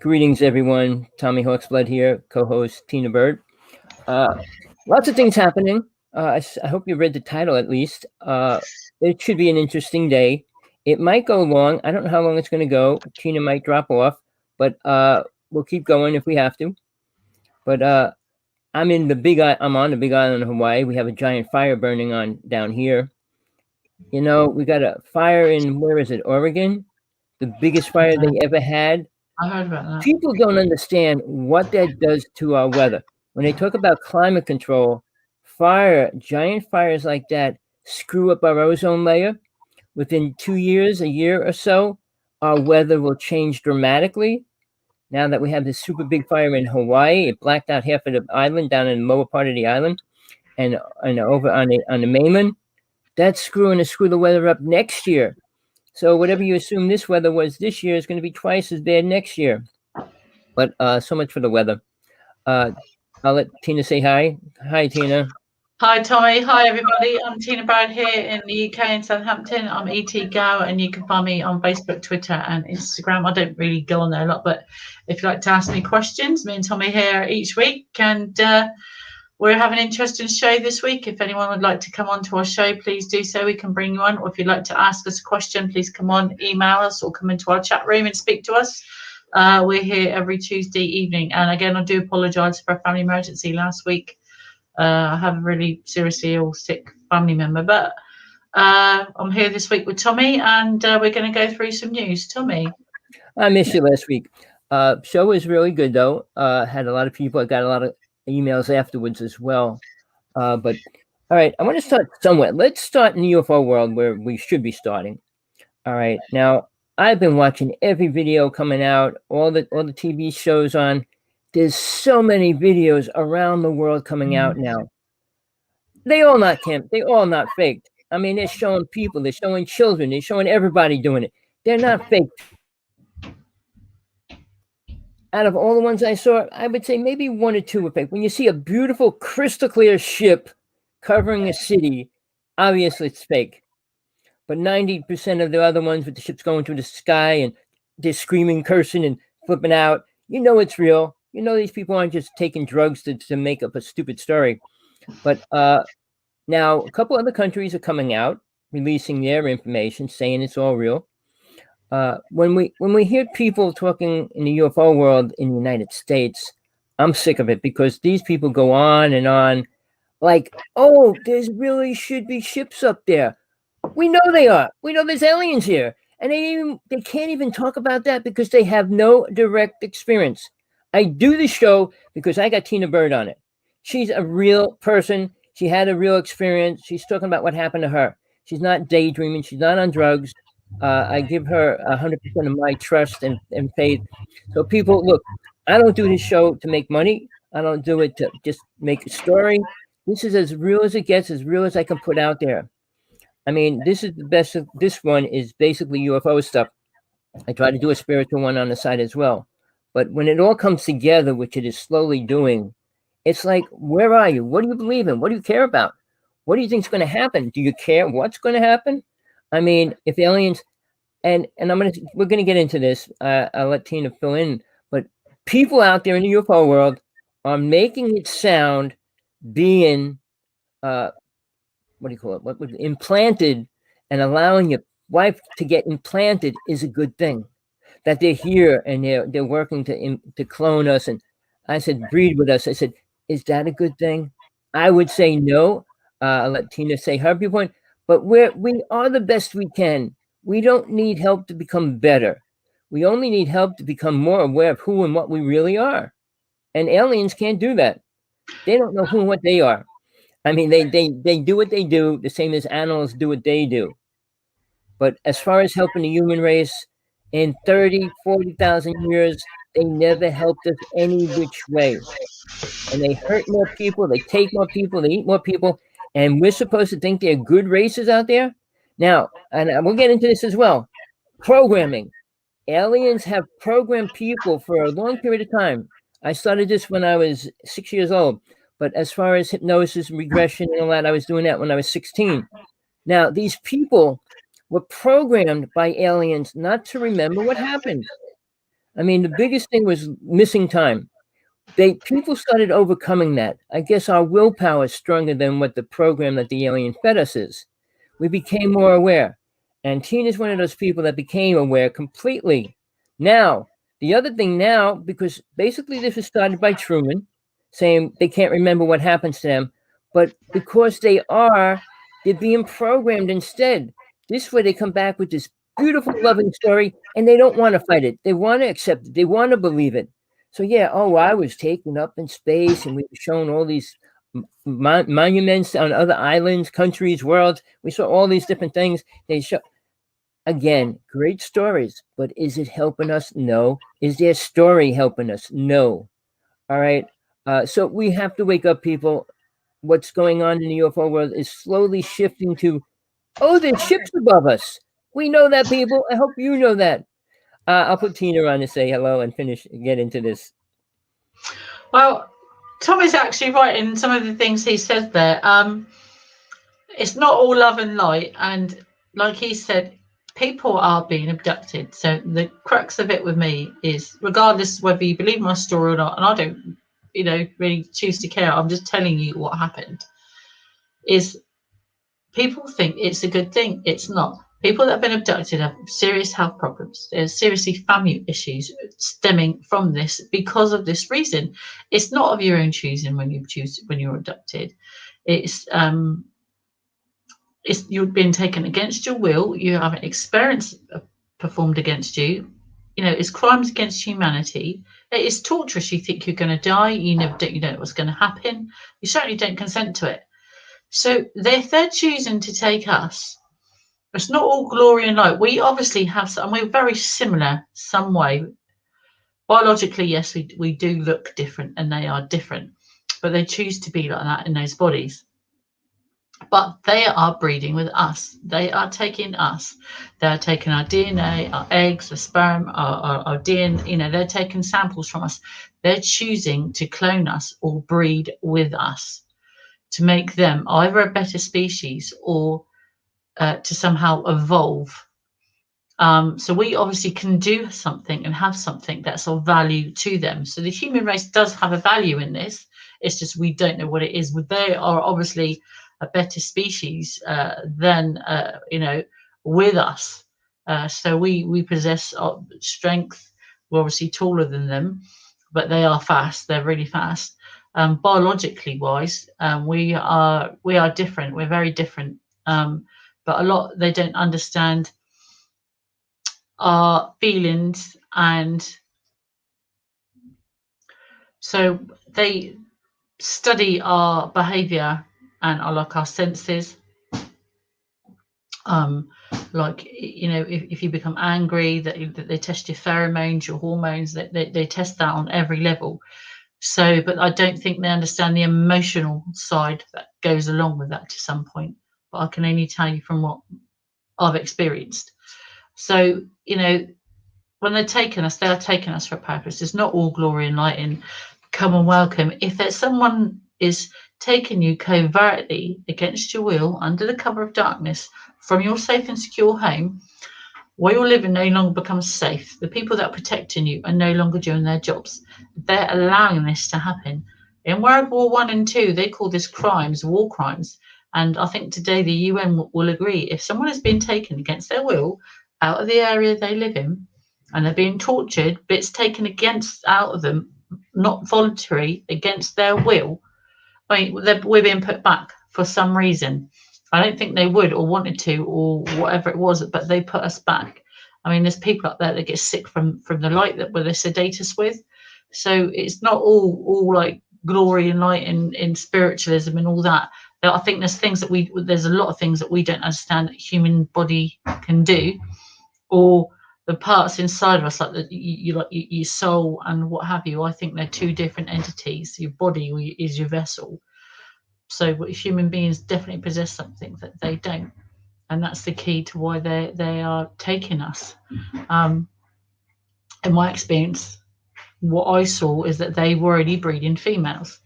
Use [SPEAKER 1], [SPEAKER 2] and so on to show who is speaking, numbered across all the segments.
[SPEAKER 1] Greetings, everyone. Rev.Hawksblood here, co-host Tina Bird. Lots of things happening. I hope you read the title at least. It should be an interesting day. It might go long. I don't know how long it's going to go. Tina might drop off, but we'll keep going if we have to. But I'm on the big island of Hawaii. We have a giant fire burning on down here. You know, we got a fire in, where is it, Oregon? The biggest fire they ever had.
[SPEAKER 2] I heard about that.
[SPEAKER 1] People don't understand what that does to our weather. When they talk about climate control, giant fires like that screw up our ozone layer. Within 2 years, a year or so, our weather will change dramatically. Now that we have this super big fire in Hawaii, it blacked out half of the island down in the lower part of the island and over on the mainland. That's going to screw the weather up next year. So whatever you assume this weather was this year is going to be twice as bad next year. But so much for the weather. I'll let Tina say hi. Hi, Tina.
[SPEAKER 2] Hi, Tommy. Hi, everybody. I'm Tina Bird here in the UK in Southampton. I'm ET Go, and you can find me on Facebook, Twitter, and Instagram. I don't really go on there a lot, but if you'd like to ask me questions, me and Tommy here each week, and we're having an interesting show this week. If anyone would like to come on to our show, please do so. We can bring you on. Or if you'd like to ask us a question, please come on, email us, or come into our chat room and speak to us. We're here every Tuesday evening. And again, I do apologise for a family emergency last week. I have a really seriously ill, sick family member. But I'm here this week with Tommy, and we're going to go through some news. Tommy.
[SPEAKER 1] I missed you last week. Show was really good, though. Had a lot of people. I got a lot of emails afterwards as well. But all right, I want to start somewhere. Let's start in the UFO world where we should be starting. All right. Now, I've been watching every video coming out, all the TV shows on. There's so many videos around the world coming out now. They all not faked. I mean, they're showing people, they're showing children, they're showing everybody doing it. They're not fake. Out of all the ones I saw, I would say maybe one or two were fake. When you see a beautiful, crystal clear ship covering a city, obviously it's fake. But 90% of the other ones with the ships going through the sky and they're screaming, cursing, and flipping out, you know it's real. You know these people aren't just taking drugs to make up a stupid story. But now a couple other countries are coming out, releasing their information, saying it's all real. When we hear people talking in the UFO world in the United States, I'm sick of it because these people go on and on like, oh, there's really should be ships up there. We know they are. We know there's aliens here. And they can't even talk about that because they have no direct experience. I do the show because I got Tina Bird on it. She's a real person. She had a real experience. She's talking about what happened to her. She's not daydreaming. She's not on drugs. I give her 100% of my trust and faith. So people, look, I don't do this show to make money. I don't do it to just make a story. This is as real as it gets, as real as I can put out there. I mean, this is the best. This one is basically UFO stuff. I try to do a spiritual one on the side as well. But when it all comes together, which it is slowly doing, it's like, where are you? What do you believe in? What do you care about? What do you think is going to happen? Do you care what's going to happen? I mean, if aliens, and we're going to get into this. I'll let Tina fill in. But people out there in the UFO world are making it sound being, what do you call it? Implanted, and allowing your wife to get implanted is a good thing. That they're here and they're working to clone us. And I said, breed with us. I said, is that a good thing? I would say no. I'll let Tina say her viewpoint. But we are the best we can. We don't need help to become better. We only need help to become more aware of who and what we really are. And aliens can't do that. They don't know who and what they are. I mean, they do what they do, the same as animals do what they do. But as far as helping the human race, in 30, 40,000 years, they never helped us any which way. And they hurt more people, they take more people, they eat more people, and we're supposed to think they're good races out there? Now, and we'll get into this as well, programming. Aliens have programmed people for a long period of time. I started this when I was 6 years old. But as far as hypnosis and regression and all that, I was doing that when I was 16. Now, these people were programmed by aliens not to remember what happened. I mean, the biggest thing was missing time. People started overcoming that. I guess our willpower is stronger than what the program that the alien fed us is. We became more aware. And Tina's one of those people that became aware completely. Now, the other thing now, because basically this was started by Truman, saying they can't remember what happens to them, but because they're being programmed instead. This way they come back with this beautiful, loving story, and they don't want to fight it. They want to accept it. They want to believe it. So yeah, oh, I was taken up in space, and we were shown all these monuments on other islands, countries, worlds. We saw all these different things. They show again, great stories, but is it helping us? No. Is their story helping us? No. All right. So we have to wake up, people. What's going on in the UFO world is slowly shifting to, oh, there's ships above us. We know that, people. I hope you know that. I'll put Tina on to say hello and get into this.
[SPEAKER 2] Well, Tom is actually right in some of the things he said there. It's not all love and light, and like he said, people are being abducted. So the crux of it with me is, regardless whether you believe my story or not, and I don't, really choose to care. I'm just telling you what happened. Is people think it's a good thing. It's not. People that have been abducted have serious health problems. There's seriously family issues stemming from this because of this reason. It's not of your own choosing when you're abducted. It's you've been taken against your will. You have an experience performed against you. It's crimes against humanity. It is torturous. You think you're going to die. You never don't. You don't know what's going to happen. You certainly don't consent to it. So if they're choosing to take us, it's not all glory and light. We obviously have some. We're very similar some way. Biologically, yes, we do look different, and they are different, but they choose to be like that in those bodies. But they are breeding with us. They are taking us. They're taking our DNA, our eggs, our sperm, our DNA. They're taking samples from us. They're choosing to clone us or breed with us to make them either a better species or to somehow evolve. So we obviously can do something and have something that's of value to them. So the human race does have a value in this. It's just we don't know what it is. They are obviously a better species than with us. So we possess strength. We're obviously taller than them, but they are fast. They're really fast. Biologically wise, we are different. We're very different. But a lot they don't understand our feelings, and so they study our behavior and our senses. If you become angry, that they test your pheromones, your hormones, they test that on every level. So, but I don't think they understand the emotional side that goes along with that to some point. But I can only tell you from what I've experienced. So, when they're taking us, they are taking us for a purpose. It's not all glory and light and come and welcome. If there's someone is taking you covertly against your will under the cover of darkness from your safe and secure home, where you're living no longer becomes safe. The people that are protecting you are no longer doing their jobs. They're allowing this to happen. In World War I and II, they call this crimes, war crimes. And I think today the UN will agree, if someone has been taken against their will out of the area they live in, and they're being tortured, bits taken out of them, not voluntary, against their will, we're being put back for some reason. I don't think they would or wanted to or whatever it was, but they put us back. There's people out there that get sick from the light where they sedate us with. So it's not all like glory and light in spiritualism and all that. I think there's a lot of things that we don't understand that human body can do, or the parts inside of us, like your soul and what have you. I think they're two different entities. Your body is your vessel. So human beings definitely possess something that they don't, and that's the key to why they are taking us. In my experience, what I saw is that they were already breeding females.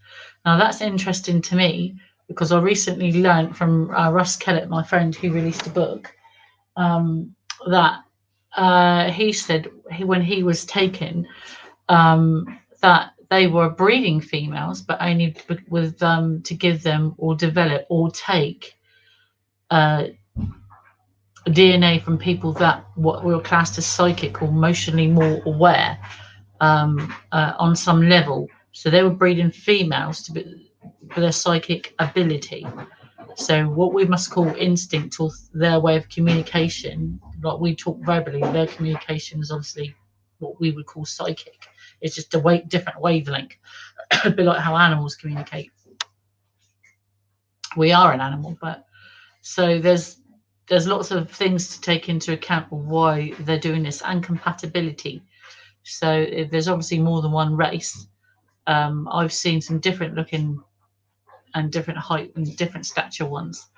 [SPEAKER 2] Now that's interesting to me because I recently learned from Russ Kellett, my friend who released a book, that he said when he was taken, that they were breeding females, but only with to give them or develop or take DNA from people that what we were classed as psychic or emotionally more aware on some level. So they were breeding females for their psychic ability. So what we must call instinct, or their way of communication, like we talk verbally, their communication is obviously what we would call psychic. It's just a different wavelength. A bit like how animals communicate. We are an animal, but so there's lots of things to take into account of why they're doing this, and compatibility. So if there's obviously more than one race. I've seen some different looking and different height and different stature ones.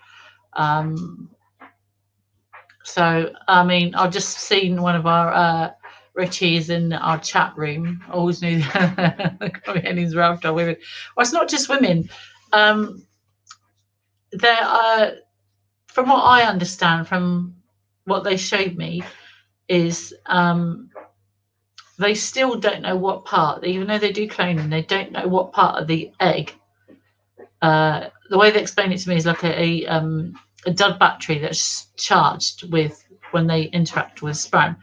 [SPEAKER 2] So I mean, I've just seen one of our Richies in our chat room. I always knew Henny's Raptor women. Well, it's not just women. There are, from what I understand, from what they showed me, is they still don't know what part, even though they do cloning, they don't know what part of the egg. The way they explain it to me is like a dud battery that's charged with when they interact with sperm.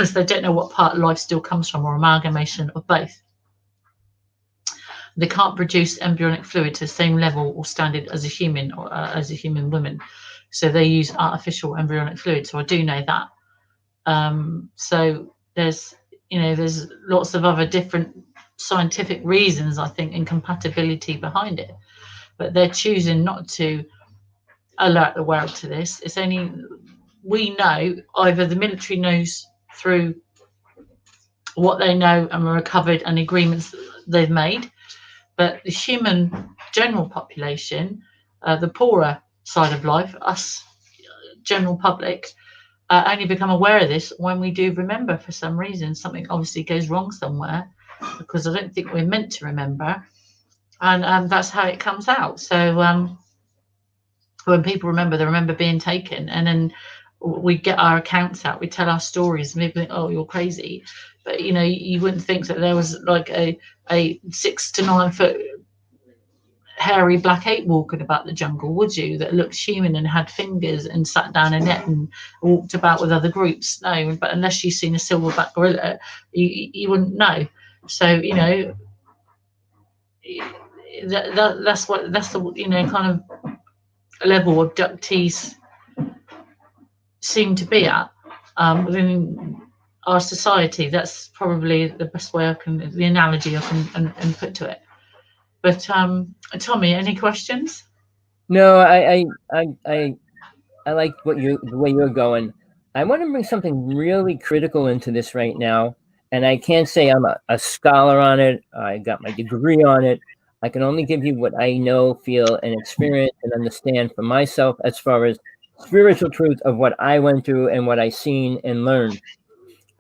[SPEAKER 2] So they don't know what part life still comes from, or amalgamation of both. They can't produce embryonic fluid to the same level or standard as a human, or as a human woman. So they use artificial embryonic fluid. So I do know that. So there's lots of other different scientific reasons, I think, and compatibility behind it. But they're choosing not to alert the world to this. It's only, we know, either the military knows through what they know and recovered and agreements they've made, but the human general population, the poorer side of life, us general public, only become aware of this when we do remember. For some reason, something obviously goes wrong somewhere, because I don't think we're meant to remember, and that's how it comes out. So when people remember, they remember being taken, and then we get our accounts out, we tell our stories, and people think, oh, you're crazy. But you wouldn't think that there was like a 6 to 9 foot hairy black ape walking about the jungle, would you, that looked human and had fingers and sat down a net and walked about with other groups? No. But unless you've seen a silverback gorilla, you wouldn't know. So that's the kind of level abductees seem to be at within our society. That's probably the best way the analogy I can put to it. But Tommy, any questions?
[SPEAKER 1] No, I like the way you're going. I want to bring something really critical into this right now, and I can't say I'm a scholar on it. I got my degree on it. I can only give you what I know, feel, and experience and understand for myself as far as spiritual truth of what I went through and what I seen and learned.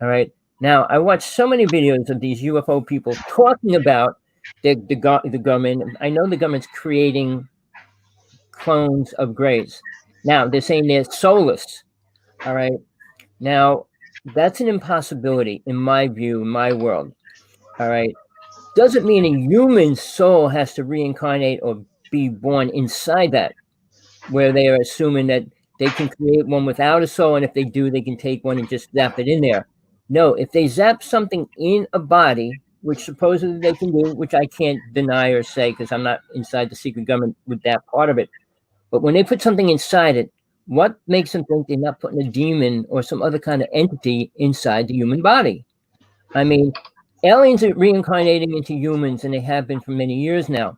[SPEAKER 1] All right. Now, I watched so many videos of these UFO people talking about the government. I know the government's creating clones of grays. Now, they're saying they're soulless. All right. Now, that's an impossibility in my view, in my world. All right. Doesn't mean a human soul has to reincarnate or be born inside that, where they are assuming that they can create one without a soul, and if they do, they can take one and just zap it in there. No, if they zap something in a body, which supposedly they can do, which I can't deny or say because I'm not inside the secret government with that part of it. But when they put something inside it, what makes them think they're not putting a demon or some other kind of entity inside the human body? I mean, aliens are reincarnating into humans, and they have been for many years now.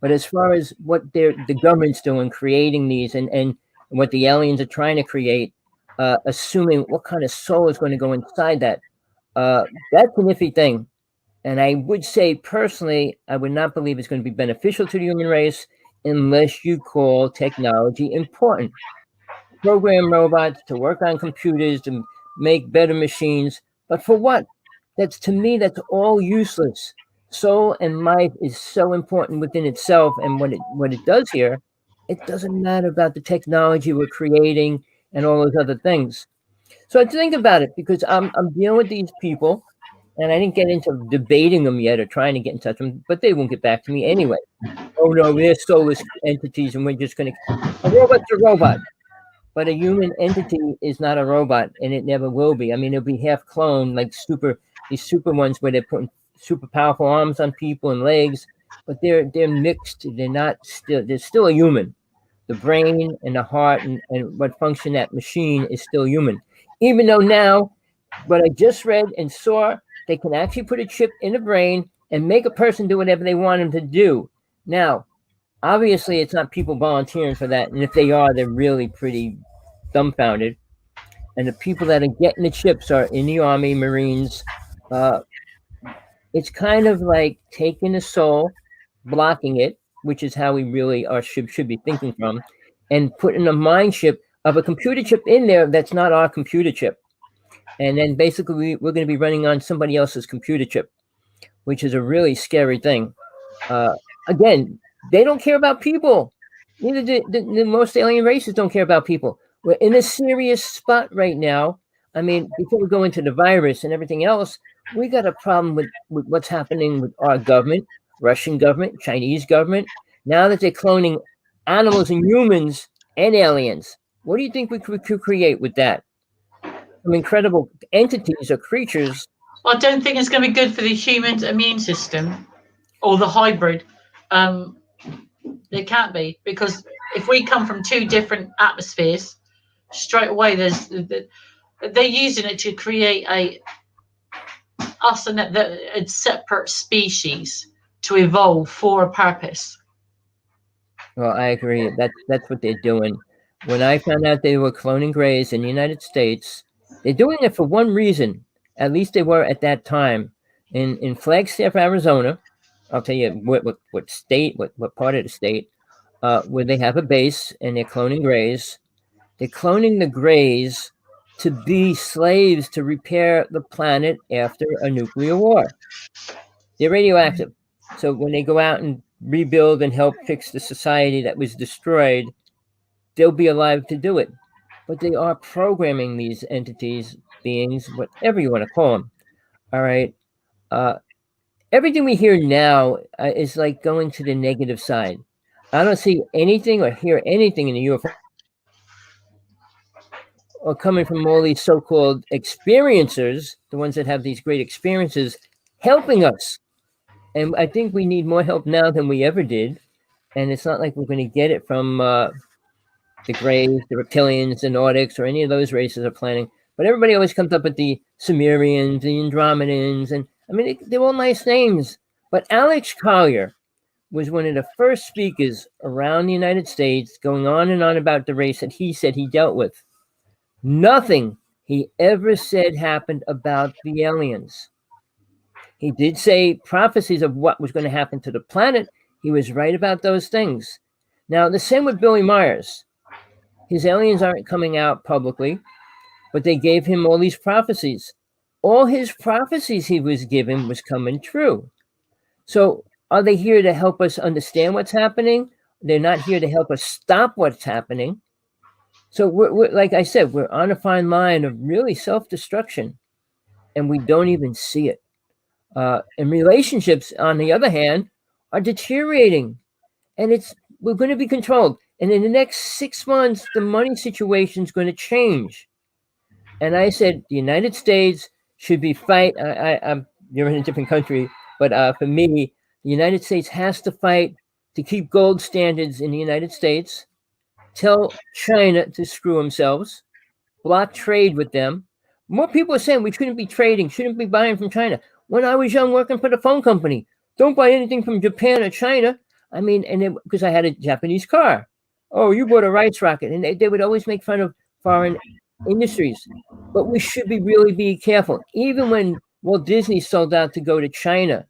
[SPEAKER 1] But as far as what the government's doing, creating these, and what the aliens are trying to create, assuming what kind of soul is going to go inside that, that's an iffy thing. And I would say, personally, I would not believe it's going to be beneficial to the human race unless you call technology important. Program robots to work on computers, to make better machines. But for what? To me, that's all useless. Soul and life is so important within itself, and what it does here, it doesn't matter about the technology we're creating and all those other things. So I think about it because I'm dealing with these people, and I didn't get into debating them yet or trying to get in touch with them, but they won't get back to me anyway. Oh no, they're soulless entities, and we're just going to. A robot's a robot, but a human entity is not a robot, and it never will be. I mean, it'll be half cloned, like these super ones where they're putting super powerful arms on people and legs, but they're mixed. They're not still. They're still a human. The brain and the heart and what function that machine is still human. Even though now, what I just read and saw, they can actually put a chip in the brain and make a person do whatever they want them to do. Now, obviously, it's not people volunteering for that, and if they are, they're really pretty dumbfounded. And the people that are getting the chips are in the Army, Marines. Uh, it's kind of like taking the soul, blocking it, which is how we really are should be thinking from, and putting a mind chip of a computer chip in there that's not our computer chip. And then basically we're going to be running on somebody else's computer chip, which is a really scary thing. Uh, Again, they don't care about people. Neither do the most alien races don't care about people. We're in a serious spot right now. I mean, before we go into the virus and everything else, we got a problem with what's happening with our government, Russian government, Chinese government. Now that they're cloning animals and humans and aliens, what do you think we could create with that? Some incredible entities or creatures.
[SPEAKER 2] I don't think it's going to be good for the human immune system or the hybrid. Um, it can't be, because if we come from two different atmospheres, straight away they're using it to create a separate species to evolve for a purpose.
[SPEAKER 1] Well, I agree. That's what they're doing. When I found out they were cloning greys in the United States, they're doing it for one reason. At least they were at that time. In Flagstaff, Arizona, I'll tell you what state, what part of the state, where they have a base and they're cloning greys. They're cloning the greys to be slaves to repair the planet after a nuclear war. They're radioactive. So when they go out and rebuild and help fix the society that was destroyed, they'll be alive to do it. But they are programming these entities, beings, whatever you want to call them. All right. Uh, Everything we hear now is like going to the negative side. I don't see anything or hear anything in the UFO or coming from all these so-called experiencers, the ones that have these great experiences, helping us. And I think we need more help now than we ever did. And it's not like we're going to get it from the Greys, the Reptilians, the Nordics, or any of those races are planning. But everybody always comes up with the Sumerians, the Andromedans, and I mean, they're all nice names. But Alex Collier was one of the first speakers around the United States going on and on about the race that he said he dealt with. Nothing he ever said happened about the aliens. He did say prophecies of what was going to happen to the planet. He was right about those things. Now, the same with Billy Myers. His aliens aren't coming out publicly, but they gave him all these prophecies. All his prophecies he was given was coming true. So are they here to help us understand what's happening? They're not here to help us stop what's happening. So we're like I said, we're on a fine line of really self-destruction, and we don't even see it. And relationships, on the other hand, are deteriorating, and we're going to be controlled. And in the next 6 months, the money situation is going to change. And I said the United States should be you're in a different country, but for me, the United States has to fight to keep gold standards in the United States. Tell China to screw themselves, block trade with them. More people are saying we shouldn't be trading, shouldn't be buying from China. When I was young working for the phone company, don't buy anything from Japan or China. I mean, and because I had a Japanese car. Oh, you bought a rice rocket. And they would always make fun of foreign industries. But we should really be careful. Even when Walt Disney sold out to go to China,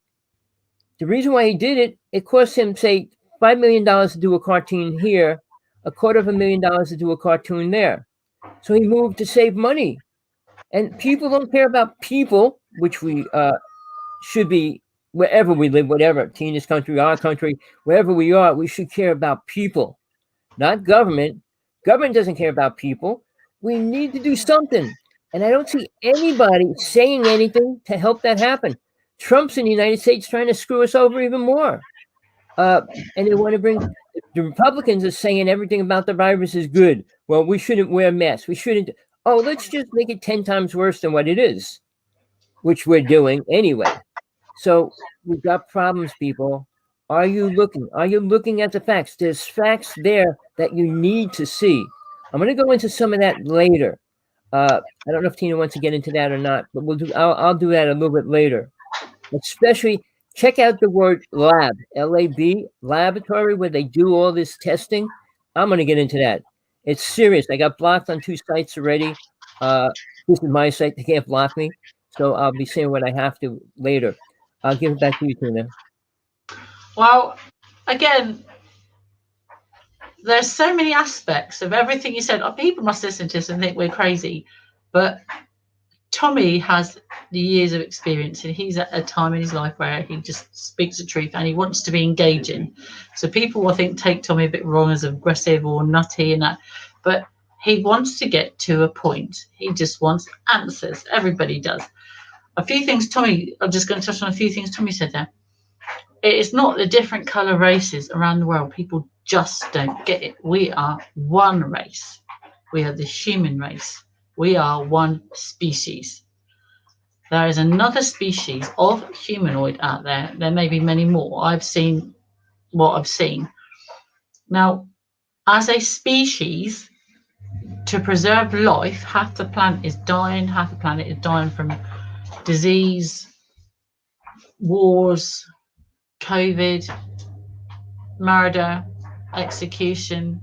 [SPEAKER 1] the reason why he did it, it cost him, say, $5 million to do a cartoon here, $250,000 to do a cartoon there. So he moved to save money. And people don't care about people, which we should be wherever we live, whatever, Tina's country, our country, wherever we are, we should care about people, not government. Government doesn't care about people. We need to do something. And I don't see anybody saying anything to help that happen. Trump's in the United States trying to screw us over even more. And they want to bring the Republicans are saying everything about the virus is good. Well, we shouldn't wear masks. We shouldn't. Oh, let's just make it 10 times worse than what it is, which we're doing anyway. So we've got problems, people. Are you looking? Are you looking at the facts? There's facts there that you need to see. I'm going to go into some of that later. I don't know if Tina wants to get into that or not, but I'll do that a little bit later. Especially check out the word lab, L-A-B, laboratory, where they do all this testing. I'm going to get into that. It's serious. I got blocked on 2 sites already. This is my site. They can't block me. So I'll be saying what I have to later. I'll give it back to you, Tina.
[SPEAKER 2] Well, again, there's so many aspects of everything you said. People must listen to us and think we're crazy, but Tommy has the years of experience, and he's at a time in his life where he just speaks the truth and he wants to be engaging. So people, I think, take Tommy a bit wrong as aggressive or nutty and that, but he wants to get to a point. He just wants answers. Everybody does. A few things, Tommy, I'm just going to touch on a few things Tommy said there. It's not the different colour races around the world. People just don't get it. We are one race. We are the human race. We are one species. There is another species of humanoid out there. There may be many more. I've seen what I've seen. Now, as a species, to preserve life, half the planet is dying. Half the planet is dying from disease, wars, COVID, murder, execution,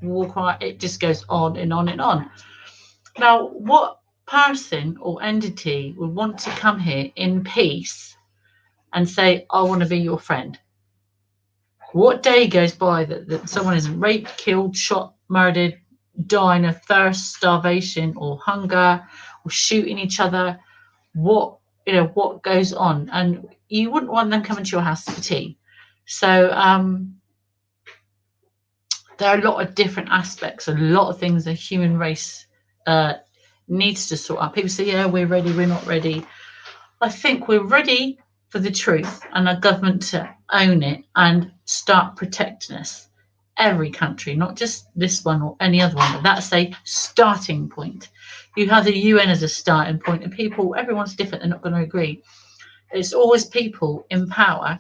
[SPEAKER 2] war crime. It just goes on and on and on. Now, what person or entity would want to come here in peace and say, I want to be your friend? What day goes by that someone isn't raped, killed, shot, murdered, dying of thirst, starvation, or hunger, or shooting each other? What goes on? And you wouldn't want them coming to your house for tea. So there are a lot of different aspects, a lot of things the human race needs to sort out. People say, yeah, we're ready, we're not ready. I think we're ready for the truth and our government to own it and start protecting us. Every country, not just this one or any other one, but that's a starting point. You have the UN as a starting point, and people, everyone's different, they're not going to agree. It's always people in power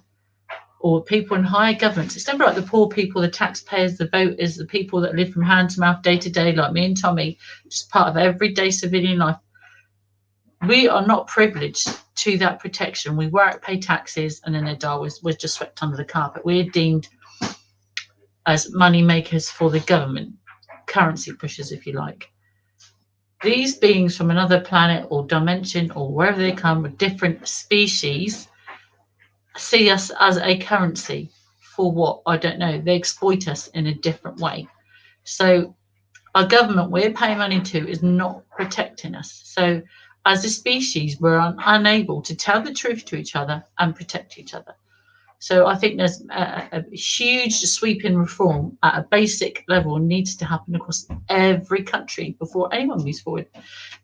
[SPEAKER 2] or people in higher governments. It's never like the poor people, the taxpayers, the voters, the people that live from hand to mouth day to day, like me and Tommy, just part of everyday civilian life. We are not privileged to that protection. We work, pay taxes, and then they die. We're just swept under the carpet. We're deemed as money makers for the government, currency pushers, if you like. These beings from another planet or dimension or wherever they come, with different species, see us as a currency for what? I don't know. They exploit us in a different way. So our government we're paying money to is not protecting us. So as a species, we're unable to tell the truth to each other and protect each other. So I think there's a huge sweeping reform at a basic level needs to happen across every country before anyone moves forward.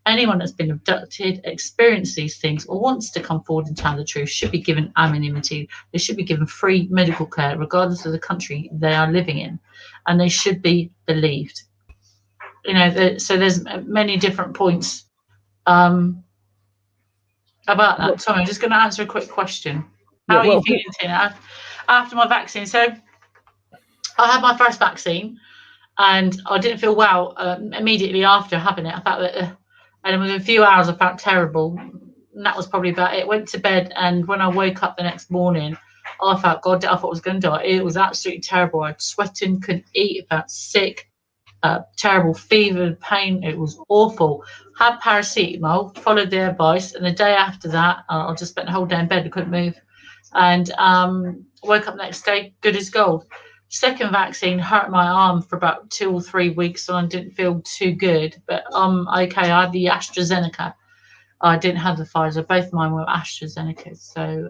[SPEAKER 2] Anyone that's been abducted, experienced these things, or wants to come forward and tell the truth should be given anonymity. They should be given free medical care, regardless of the country they are living in, and they should be believed. So there's many different points about that. Tommy, I'm just going to answer a quick question. How are you feeling, Tina, after my vaccine? So I had my first vaccine and I didn't feel well immediately after having it. I felt that, and within a few hours I felt terrible. And that was probably about it. Went to bed, and when I woke up the next morning, I felt, God, I thought I was going to die. It was absolutely terrible. I was sweating, couldn't eat, felt sick, terrible fever, pain. It was awful. Had paracetamol, followed the advice, and the day after that, I just spent the whole day in bed. I couldn't move. And woke up the next day, good as gold. Second vaccine hurt my arm for about 2 or 3 weeks, and I didn't feel too good. But okay, I had the AstraZeneca. I didn't have the Pfizer. Both mine were AstraZeneca. So,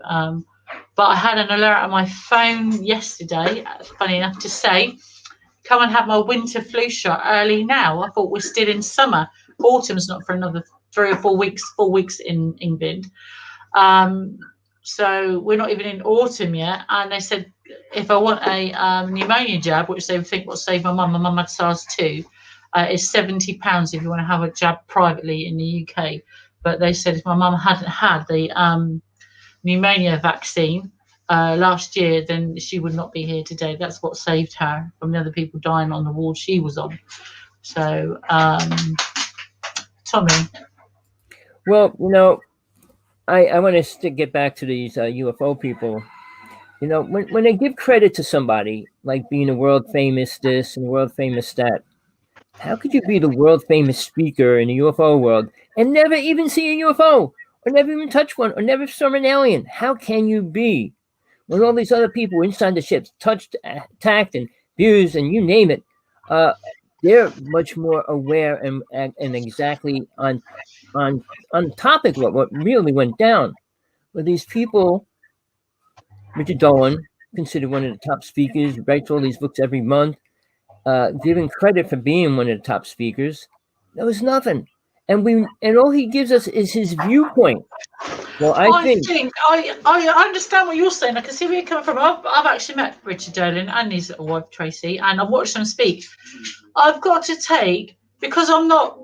[SPEAKER 2] but I had an alert on my phone yesterday, funny enough, to say, come and have my winter flu shot early now. I thought we're still in summer. Autumn's not for another 3 or 4 weeks, 4 weeks in England. So we're not even in autumn yet. And they said if I want a pneumonia jab, which they think will save my mum had SARS too, is £70 if you want to have a jab privately in the UK. But they said if my mum hadn't had the pneumonia vaccine last year, then she would not be here today. That's what saved her from the other people dying on the ward she was on. So, Tommy.
[SPEAKER 1] Well, I want to get back to these UFO people. When they give credit to somebody like being a world famous this and world famous that, how could you be the world famous speaker in the UFO world and never even see a UFO or never even touch one or never saw an alien? How can you be when all these other people inside the ships touched, attacked, and abused, and you name it? They're much more aware and exactly on topic what really went down. But these people, Richard Dolan, considered one of the top speakers, writes all these books every month, given credit for being one of the top speakers. There was nothing, and all he gives us is his viewpoint. Well, I think
[SPEAKER 2] I understand what you're saying. I can see where you're coming from. I've actually met Richard Dolan and his wife Tracy, and I've watched them speak. I've got to take, because I'm not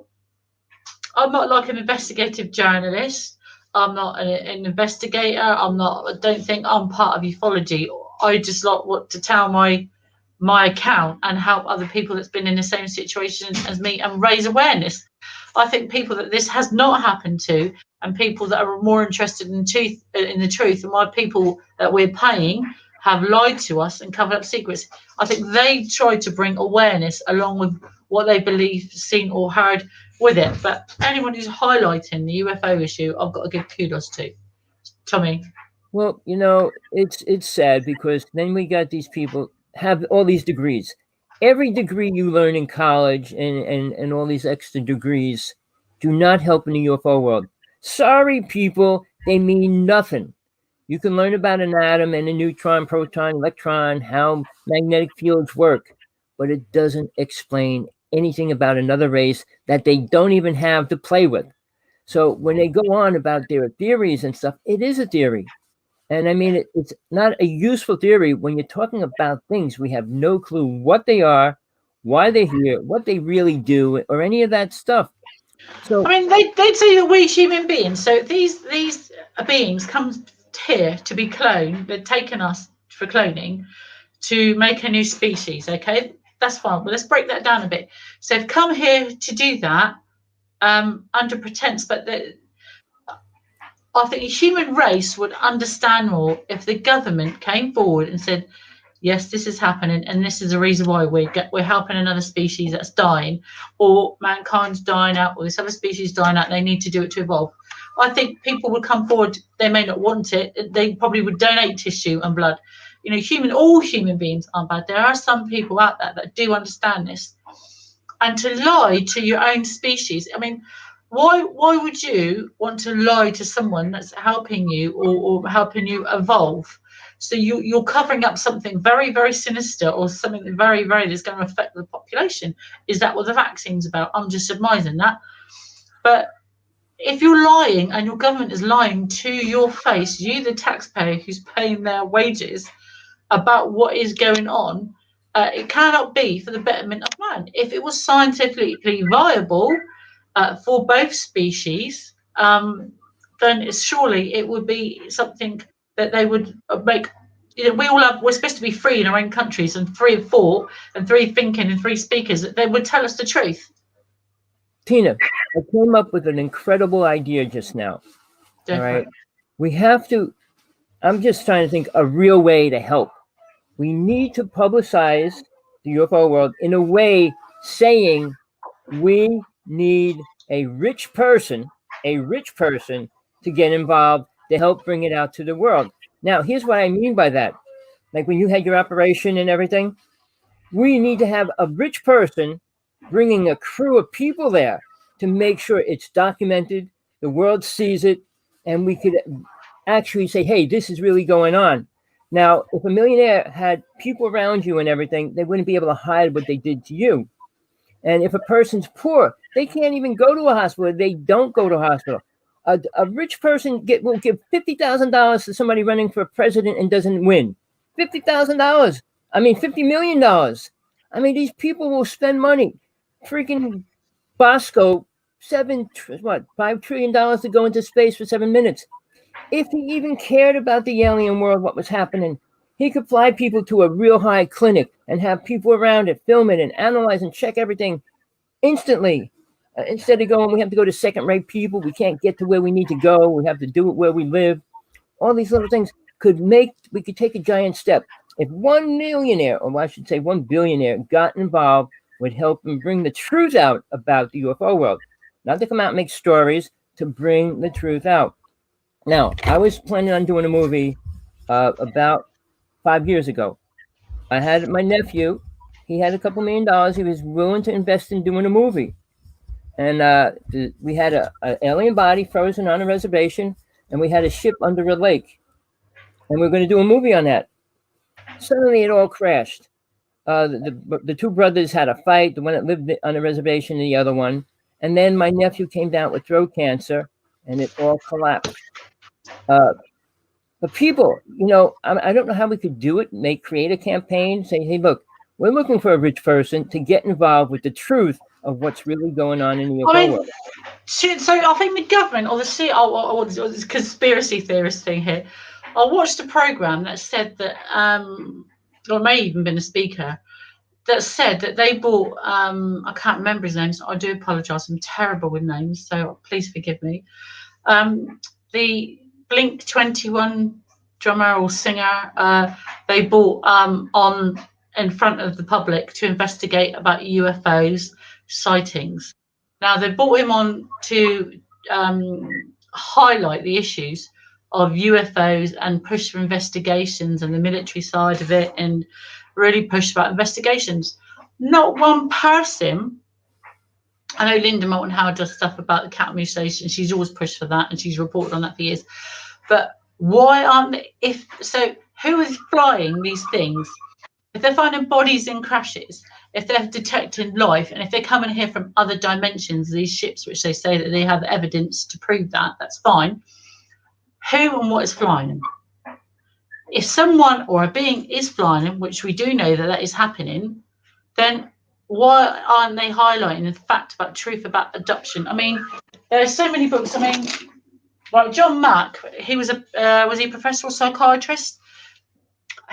[SPEAKER 2] like an investigative journalist. I'm not an investigator. I don't think I'm part of ufology. I just like to tell my account and help other people that's been in the same situation as me and raise awareness. I think people that this has not happened to, and people that are more interested in the truth, and why people that we're paying have lied to us and covered up secrets. I think they try to bring awareness along with what they believe, seen or heard with it. But anyone who's highlighting the UFO issue, I've got to give kudos to. Tommy.
[SPEAKER 1] Well, it's sad because then we got these people have all these degrees. Every degree you learn in college and all these extra degrees do not help in the UFO world. Sorry, people, they mean nothing. You can learn about an atom and a neutron, proton, electron, how magnetic fields work, but it doesn't explain anything about another race that they don't even have to play with. So when they go on about their theories and stuff, it is a theory. And I mean, it's not a useful theory when you're talking about things we have no clue what they are, why they're here, what they really do, or any of that stuff. So
[SPEAKER 2] I mean, they'd say that we're human beings. So these beings come here to be cloned. They've taken us for cloning to make a new species. Okay, that's fine. But let's break that down a bit. So they've come here to do that under pretense, but I think the human race would understand more if the government came forward and said, yes, this is happening, and this is the reason why we're helping another species that's dying, or mankind's dying out, or this other species dying out, and they need to do it to evolve. I think people would come forward. They may not want it. They probably would donate tissue and blood. All human beings aren't bad. There are some people out there that do understand this. And to lie to your own species, I mean, why would you want to lie to someone that's helping you or helping you evolve? So you're covering up something very, very sinister, or something very, very that's going to affect the population. Is that what the vaccine's about? I'm just advising that. But if you're lying and your government is lying to your face, you, the taxpayer who's paying their wages, about what is going on, it cannot be for the betterment of man. If it was scientifically viable for both species, then surely it would be something that they would make. We're supposed to be free in our own countries, and free of thought, and free thinking, and free speakers. They would tell us the truth.
[SPEAKER 1] Tina, I came up with an incredible idea just now. All right, we have to. I'm just trying to think a real way to help. We need to publicize the UFO world in a way saying we need a rich person to get involved to help bring it out to the world. Now, here's what I mean by that. Like when you had your operation and everything, we need to have a rich person bringing a crew of people there to make sure it's documented, the world sees it, and we could actually say, hey, this is really going on. Now, if a millionaire had people around you and everything, they wouldn't be able to hide what they did to you. And if a person's poor, They can't even go to a hospital. They don't go to a hospital. A rich person will give $50,000 to somebody running for president and doesn't win. $50,000. I mean, $50 million. I mean, these people will spend money. Freaking Bosco, $5 trillion to go into space for 7 minutes. If he even cared about the alien world, what was happening, he could fly people to a real high clinic and have people around it, film it and analyze and check everything instantly. Instead of going, we have to go to second-rate people. We can't get to where we need to go. We have to do it where we live. All these little things we could take a giant step. If one millionaire, or I should say 1 billionaire, got involved, would help them bring the truth out about the UFO world. Not to come out and make stories, to bring the truth out. Now, I was planning on doing a movie about 5 years ago. I had my nephew. He had a couple $1 million. He was willing to invest in doing a movie. And we had an alien body frozen on a reservation, and we had a ship under a lake. And we were going to do a movie on that. Suddenly, it all crashed. The two brothers had a fight, the one that lived on the reservation and the other one. And then my nephew came down with throat cancer, and it all collapsed. But people, I don't know how we could do it. Create a campaign, say, hey, look, we're looking for a rich person to get involved with the truth of what's really going on in the UFO world.
[SPEAKER 2] So I think the government or the conspiracy theorist thing here, I watched a program that said that, or it may even been a speaker, that said that they bought, I can't remember his name, so I do apologise, I'm terrible with names, so please forgive me. The Blink 21 drummer or singer, they bought on in front of the public to investigate about UFOs sightings. Now they brought him on to highlight the issues of UFOs and push for investigations and the military side of it, and really push about investigations. Not one person. I know Linda Moulton Howard does stuff about the cat mutilation. She's always pushed for that, and she's reported on that for years. But why aren't they? Who is flying these things? If they're finding bodies in crashes, if they're detecting life, and if they're coming here from other dimensions, these ships, which they say that they have evidence to prove that's fine. Who and what is flying them? If someone or a being is flying them, which we do know that is happening, then why aren't they highlighting the fact about truth about abduction? I mean, there are so many books. I mean, like John Mack, he was was he a professor or psychiatrist?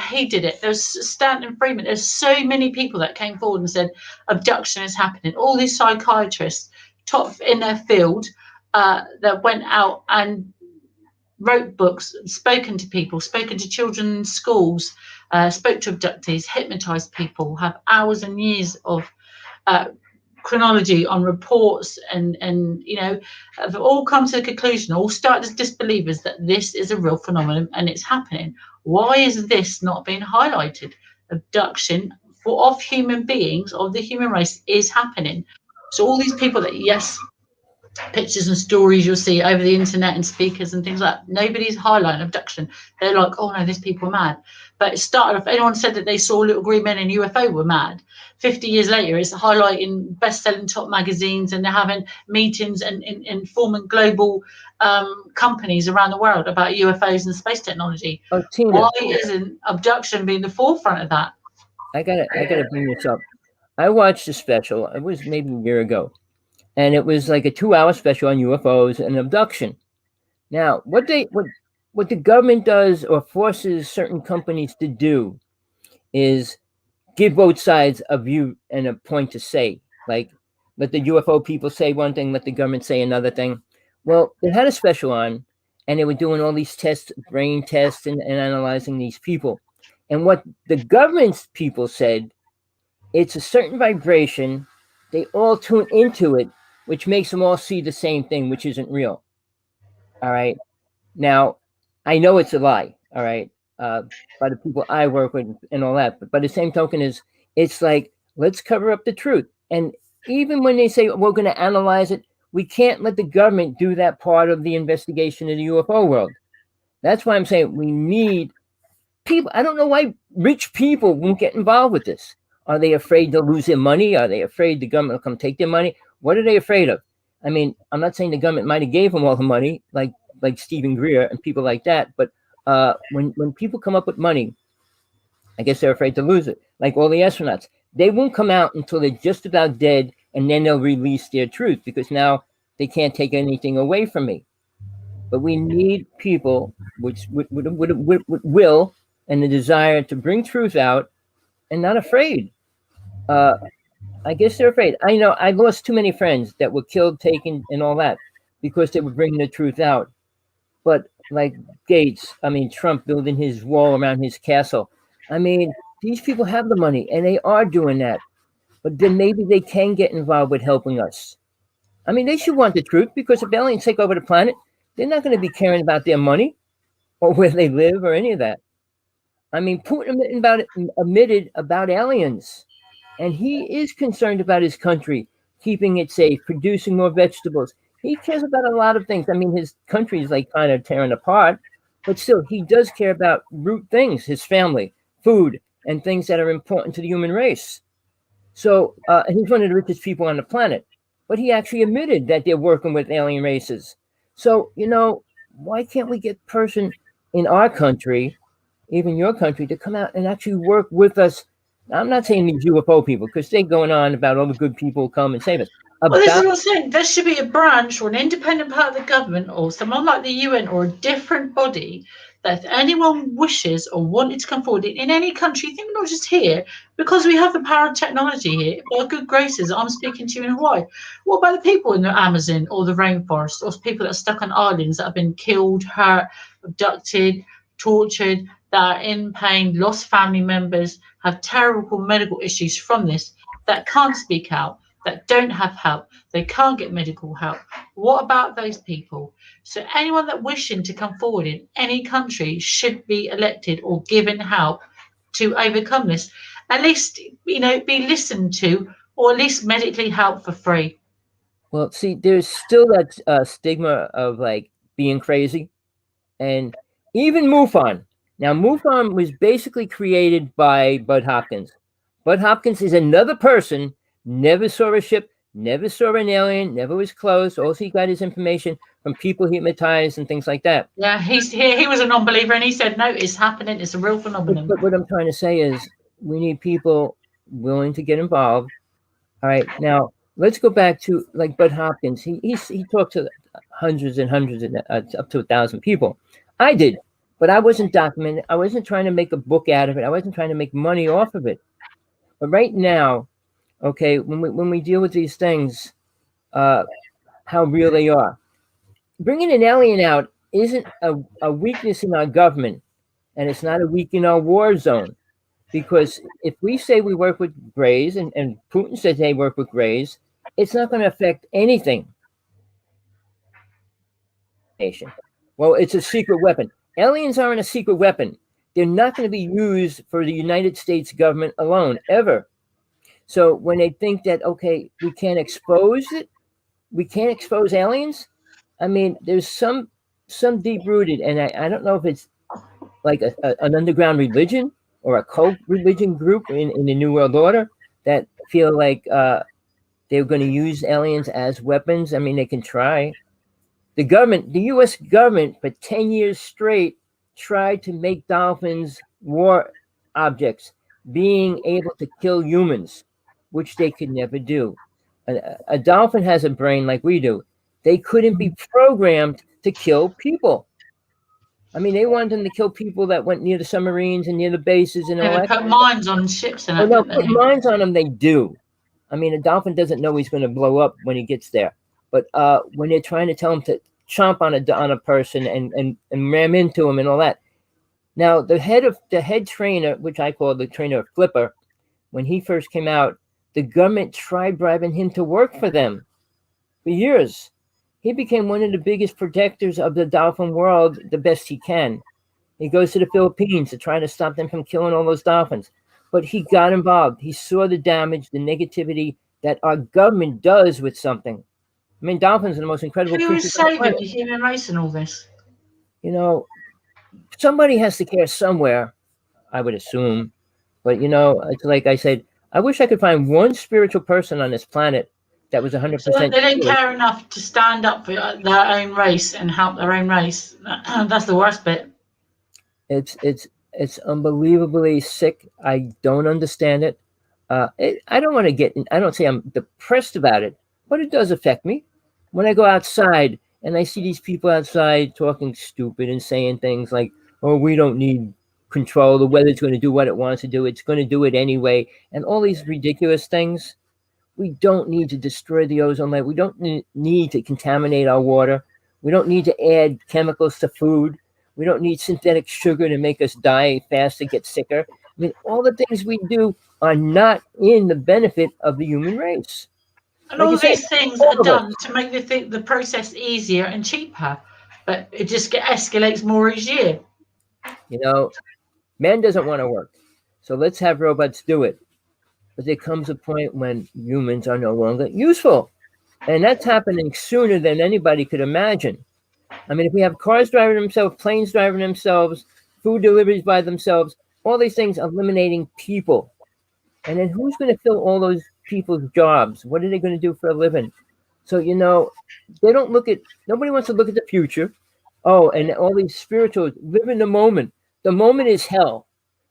[SPEAKER 2] He did it. There's Stanton Friedman. There's so many people that came forward and said abduction is happening. All these psychiatrists, top in their field, that went out and wrote books, spoken to people, spoken to children in schools, spoke to abductees, hypnotized people, have hours and years of chronology on reports, and have all come to the conclusion, all started as disbelievers, that this is a real phenomenon and it's happening. Why is this not being highlighted? Abduction of human beings, of the human race, is happening. So all these people that, yes, pictures and stories you'll see over the internet and speakers and things like that, nobody's highlighting abduction. They're like, oh no, these people are mad. But it started off, anyone said that they saw little green men in UFO were mad. 50 years later, it's highlighting best-selling top magazines, and they're having meetings and forming global companies around the world about UFOs and space technology.
[SPEAKER 1] Oh, Tina,
[SPEAKER 2] why isn't abduction being the forefront of that?
[SPEAKER 1] I gotta bring this up. I watched a special. It was maybe a year ago. And it was like a 2-hour special on UFOs and abduction. Now, what the government does or forces certain companies to do is give both sides a view and a point to say. Like, let the UFO people say one thing, let the government say another thing. Well, they had a special on, and they were doing all these tests, brain tests, and analyzing these people. And what the government's people said, it's a certain vibration. They all tune into it, which makes them all see the same thing, which isn't real. All right. Now, I know it's a lie. All right. By the people I work with and all that. But by the same token it's like, let's cover up the truth. And even when they say we're going to analyze it, we can't let the government do that part of the investigation of the UFO world. That's why I'm saying we need people. I don't know why rich people won't get involved with this. Are they afraid to lose their money? Are they afraid the government will come take their money? What are they afraid of? I mean, I'm not saying the government might have gave them all the money, like Stephen Greer and people like that, but when people come up with money, I guess they're afraid to lose it. Like all the astronauts, they won't come out until they're just about dead, and then they'll release their truth because now they can't take anything away from me. But we need people which with will and the desire to bring truth out and not afraid. Uh, I guess they're afraid. I know I lost too many friends that were killed, taken, and all that because they were bringing the truth out. But like Gates, I mean Trump building his wall around his castle. I mean, these people have the money and they are doing that. But then maybe they can get involved with helping us. I mean, they should want the truth because if aliens take over the planet, they're not going to be caring about their money or where they live or any of that. I mean, Putin admitted about aliens, and he is concerned about his country, keeping it safe, producing more vegetables. He cares about a lot of things. I mean, his country is like kind of tearing apart, but still, he does care about root things, his family, food, and things that are important to the human race. So he's one of the richest people on the planet, but he actually admitted that they're working with alien races. So, why can't we get a person in our country, even your country, to come out and actually work with us? I'm not saying these UFO people because they're going on about all the good people come and save us.
[SPEAKER 2] Well, this is what I'm saying. There should be a branch or an independent part of the government or someone like the UN or a different body that if anyone wishes or wanted to come forward in any country, think not just here, because we have the power of technology here, by good graces, I'm speaking to you in Hawaii. What about the people in the Amazon or the rainforest or people that are stuck on islands that have been killed, hurt, abducted, tortured, that are in pain, lost family members, have terrible medical issues from this, that can't speak out, that don't have help, they can't get medical help. What about those people? So anyone that wishing to come forward in any country should be elected or given help to overcome this. At least, be listened to or at least medically helped for free.
[SPEAKER 1] Well, see, there's still that stigma of like being crazy, and even MUFON. Now, MUFON was basically created by Bud Hopkins. Bud Hopkins is another person, never saw a ship, never saw an alien, never was close. All he got his information from people hypnotized and things like that.
[SPEAKER 2] Yeah, he was a non-believer and he said, no, it's happening. It's a real phenomenon.
[SPEAKER 1] But what I'm trying to say is we need people willing to get involved. All right, now let's go back to like Bud Hopkins. He talked to hundreds and hundreds and up to 1,000 people. I did, but I wasn't documenting. I wasn't trying to make a book out of it. I wasn't trying to make money off of it. But right now, okay, when we deal with these things, how real they are. Bringing an alien out isn't a weakness in our government, and it's not a weak in our war zone. Because if we say we work with Greys, and Putin says they work with Greys, it's not going to affect anything. Well, it's a secret weapon. Aliens aren't a secret weapon. They're not going to be used for the United States government alone, ever. So when they think that, okay, we can't expose it, we can't expose aliens, I mean, there's some deep-rooted, and I don't know if it's like an underground religion or a cult religion group in the New World Order that feel like they're going to use aliens as weapons. I mean, they can try. The U.S. government, for 10 years straight, tried to make dolphins war objects, being able to kill humans, which they could never do. A dolphin has a brain like we do. They couldn't be programmed to kill people. I mean, they wanted them to kill people that went near the submarines and near the bases and all that.
[SPEAKER 2] Put mines on ships and
[SPEAKER 1] no, put mines on them, they do. I mean, a dolphin doesn't know he's going to blow up when he gets there. But when they're trying to tell him to chomp on a person and ram into him and all that. Now, the head trainer, which I call the trainer of Flipper, when he first came out, the government tried bribing him to work for them for years. He became one of the biggest protectors of the dolphin world the best he can. He goes to the Philippines to try to stop them from killing all those dolphins. But he got involved. He saw the damage, the negativity that our government does with something. I mean, dolphins are the most incredible creatures.
[SPEAKER 2] Who is saving the human race in all this?
[SPEAKER 1] Somebody has to care somewhere, I would assume. But, it's like I said, I wish I could find one spiritual person on this planet That was
[SPEAKER 2] So
[SPEAKER 1] 100%
[SPEAKER 2] they don't
[SPEAKER 1] true.
[SPEAKER 2] care enough to stand up for their own race and help their own race. That's the worst bit.
[SPEAKER 1] It's unbelievably sick. I don't understand it. I don't want to get in, I don't say I'm depressed about it, but it does affect me. When I go outside and I see these people outside talking stupid and saying things like, oh, we don't need control. The weather's going to do what it wants to do. It's going to do it anyway. And all these ridiculous things. We don't need to destroy the ozone layer. We don't need to contaminate our water. We don't need to add chemicals to food. We don't need synthetic sugar to make us die faster, get sicker. I mean, all the things we do are not in the benefit of the human race.
[SPEAKER 2] And
[SPEAKER 1] Like you
[SPEAKER 2] all
[SPEAKER 1] said,
[SPEAKER 2] these things
[SPEAKER 1] all
[SPEAKER 2] are
[SPEAKER 1] of us.
[SPEAKER 2] done to make the process easier and cheaper, but it just escalates more each year.
[SPEAKER 1] You know, man doesn't want to work. So let's have robots do it. But there comes a point when humans are no longer useful. And that's happening sooner than anybody could imagine. I mean, if we have cars driving themselves, planes driving themselves, food deliveries by themselves, all these things eliminating people. And then who's going to fill all those people's jobs? What are they going to do for a living? So, they don't look at, nobody wants to look at the future. Oh, and all these spirituals live in the moment. The moment is hell,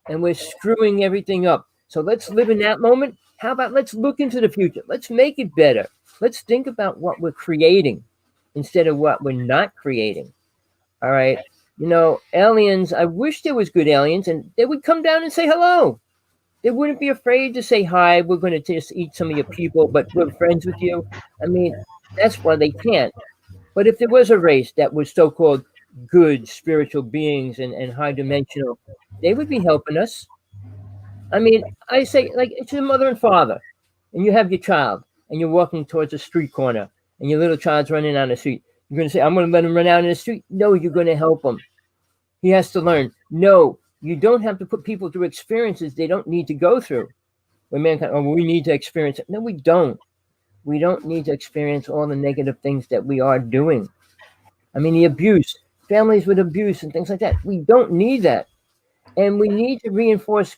[SPEAKER 1] and we're screwing everything up. So let's live in that moment. How about let's look into the future? Let's make it better. Let's think about what we're creating instead of what we're not creating. All right. Aliens, I wish there was good aliens and they would come down and say hello. They wouldn't be afraid to say hi. We're going to just eat some of your people, but we're friends with you. I mean, that's why they can't. But if there was a race that was so-called good spiritual beings and high dimensional, they would be helping us. I mean, I say, like, it's your mother and father, and you have your child, and you're walking towards a street corner, and your little child's running down the street. You're going to say, I'm going to let him run out in the street? No, you're going to help him. He has to learn. No, you don't have to put people through experiences they don't need to go through. When mankind, oh, we need to experience it. No, we don't. We don't need to experience all the negative things that we are doing. I mean, the abuse, families with abuse and things like that. We don't need that. And we need to reinforce.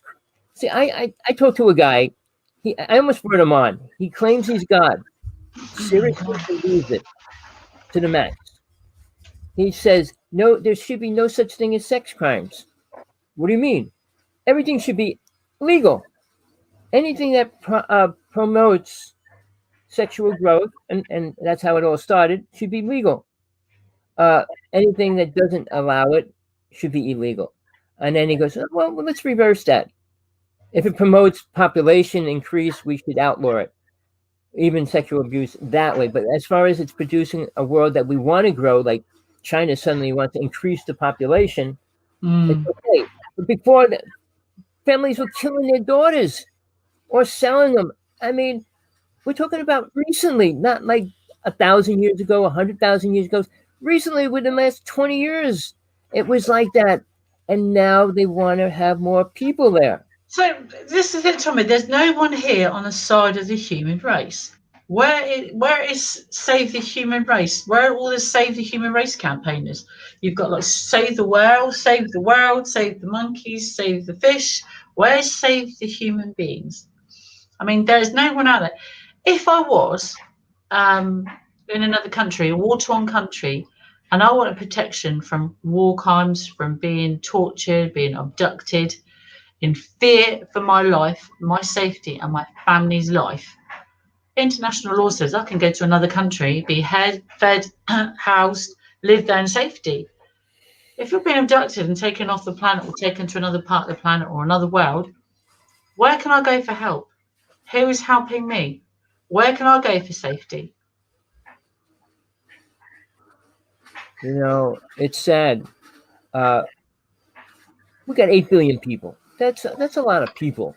[SPEAKER 1] See, I talked to a guy. I almost brought him on. He claims he's God. Seriously believes it to the max. He says, no, there should be no such thing as sex crimes. What do you mean? Everything should be legal. Anything that promotes sexual growth, and that's how it all started, should be legal. Anything that doesn't allow it should be illegal. And then he goes, well, let's reverse that. If it promotes population increase, we should outlaw it, even sexual abuse that way. But as far as it's producing a world that we want to grow, like China suddenly wants to increase the population, it's okay. But before that, families were killing their daughters or selling them. I mean, we're talking about recently, not like 1,000 years ago, 100,000 years ago. Recently, within the last 20 years, it was like that. And now they want to have more people there.
[SPEAKER 2] So this is it, Tommy. There's no one here on the side of the human race. Where is Save the Human Race? Where are all the Save the Human Race campaigners? You've got like Save the World, Save the World, Save the Monkeys, Save the Fish. Where's Save the Human Beings? I mean, there's no one out there. If I was in another country, a war-torn country, and I wanted protection from war crimes, from being tortured, being abducted, in fear for my life, my safety, and my family's life, international law says I can go to another country, be fed, housed, live there in safety. If you're being abducted and taken off the planet or taken to another part of the planet or another world, where can I go for help? Who is helping me? Where can I go for safety?
[SPEAKER 1] It's sad. We got 8 billion people. That's a lot of people.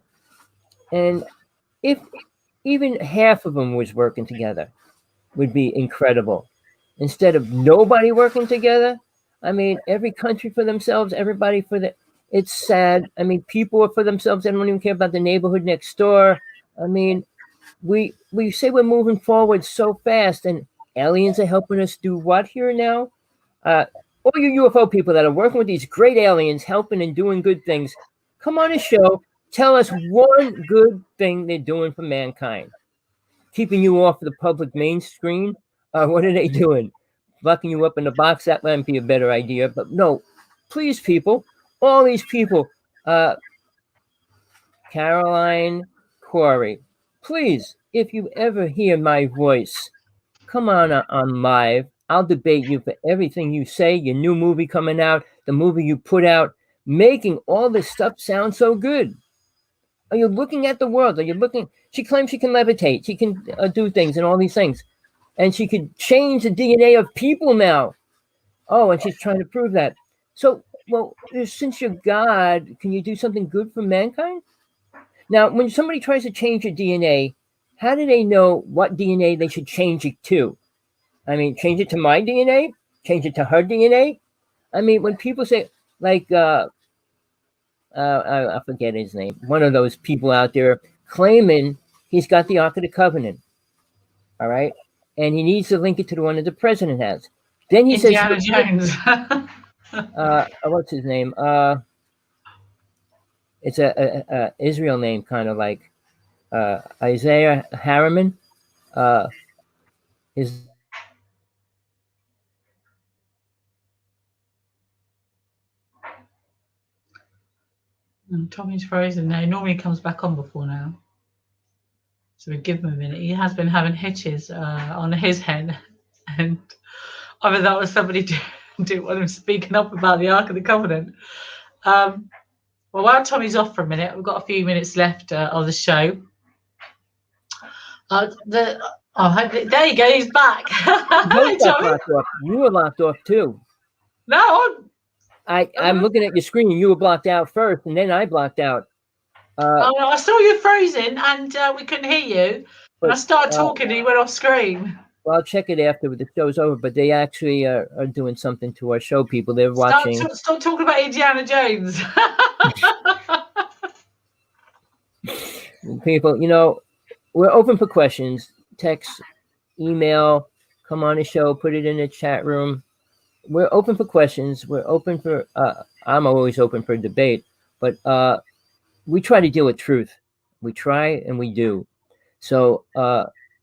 [SPEAKER 1] And if even half of them was working together, would be incredible. Instead of nobody working together, I mean, every country for themselves, everybody for the. It's sad. I mean, people are for themselves. They don't even care about the neighborhood next door. I mean, we say we're moving forward so fast, and aliens are helping us do what here now? All you UFO people that are working with these great aliens, helping and doing good things, come on a show. Tell us one good thing they're doing for mankind. keeping you off the public main screen. What are they doing? Locking you up in a box? That might be a better idea. But no, please, people, all these people, Caroline, Corey, please, if you ever hear my voice, come on live. I'll debate you for everything you say, your new movie coming out, the movie you put out, making all this stuff sound so good. Are you looking at the world? Are you looking? She claims she can levitate. She can do things and all these things. And she could change the DNA of people now. Oh, and she's trying to prove that. So, well, since you're God, can you do something good for mankind? Now, when somebody tries to change your DNA, how do they know what DNA they should change it to? I mean, change it to my DNA? Change it to her DNA? I mean, when people say, like, I forget his name, one of those people out there claiming he's got the Ark of the Covenant, all right? And he needs to link it to the one that the president has. Then he
[SPEAKER 2] Indiana
[SPEAKER 1] says,
[SPEAKER 2] Jones.
[SPEAKER 1] what's his name? It's a Israel name, kind of like Isaiah Harriman. His
[SPEAKER 2] Tommy's frozen now. He normally comes back on before now. So we give him a minute. He has been having hitches on his head. And either that was somebody didn't want him speaking up about the Ark of the Covenant. Well, while Tommy's off for a minute, we've got a few minutes left of the show. There you go, he's back.
[SPEAKER 1] You were locked off too.
[SPEAKER 2] No,
[SPEAKER 1] I'm looking at your screen. You were blocked out first, and then I blocked out.
[SPEAKER 2] I saw you frozen, and we couldn't hear you. When I started talking, and you went off screen.
[SPEAKER 1] Well, I'll check it after the show's over. But they actually are doing something to our show. People, they're watching.
[SPEAKER 2] Stop talking about Indiana Jones.
[SPEAKER 1] People, you know, we're open for questions. Text, email, come on the show, put it in the chat room. We're open for questions. We're open for. I'm always open for debate, but we try to deal with truth. We try and we do. So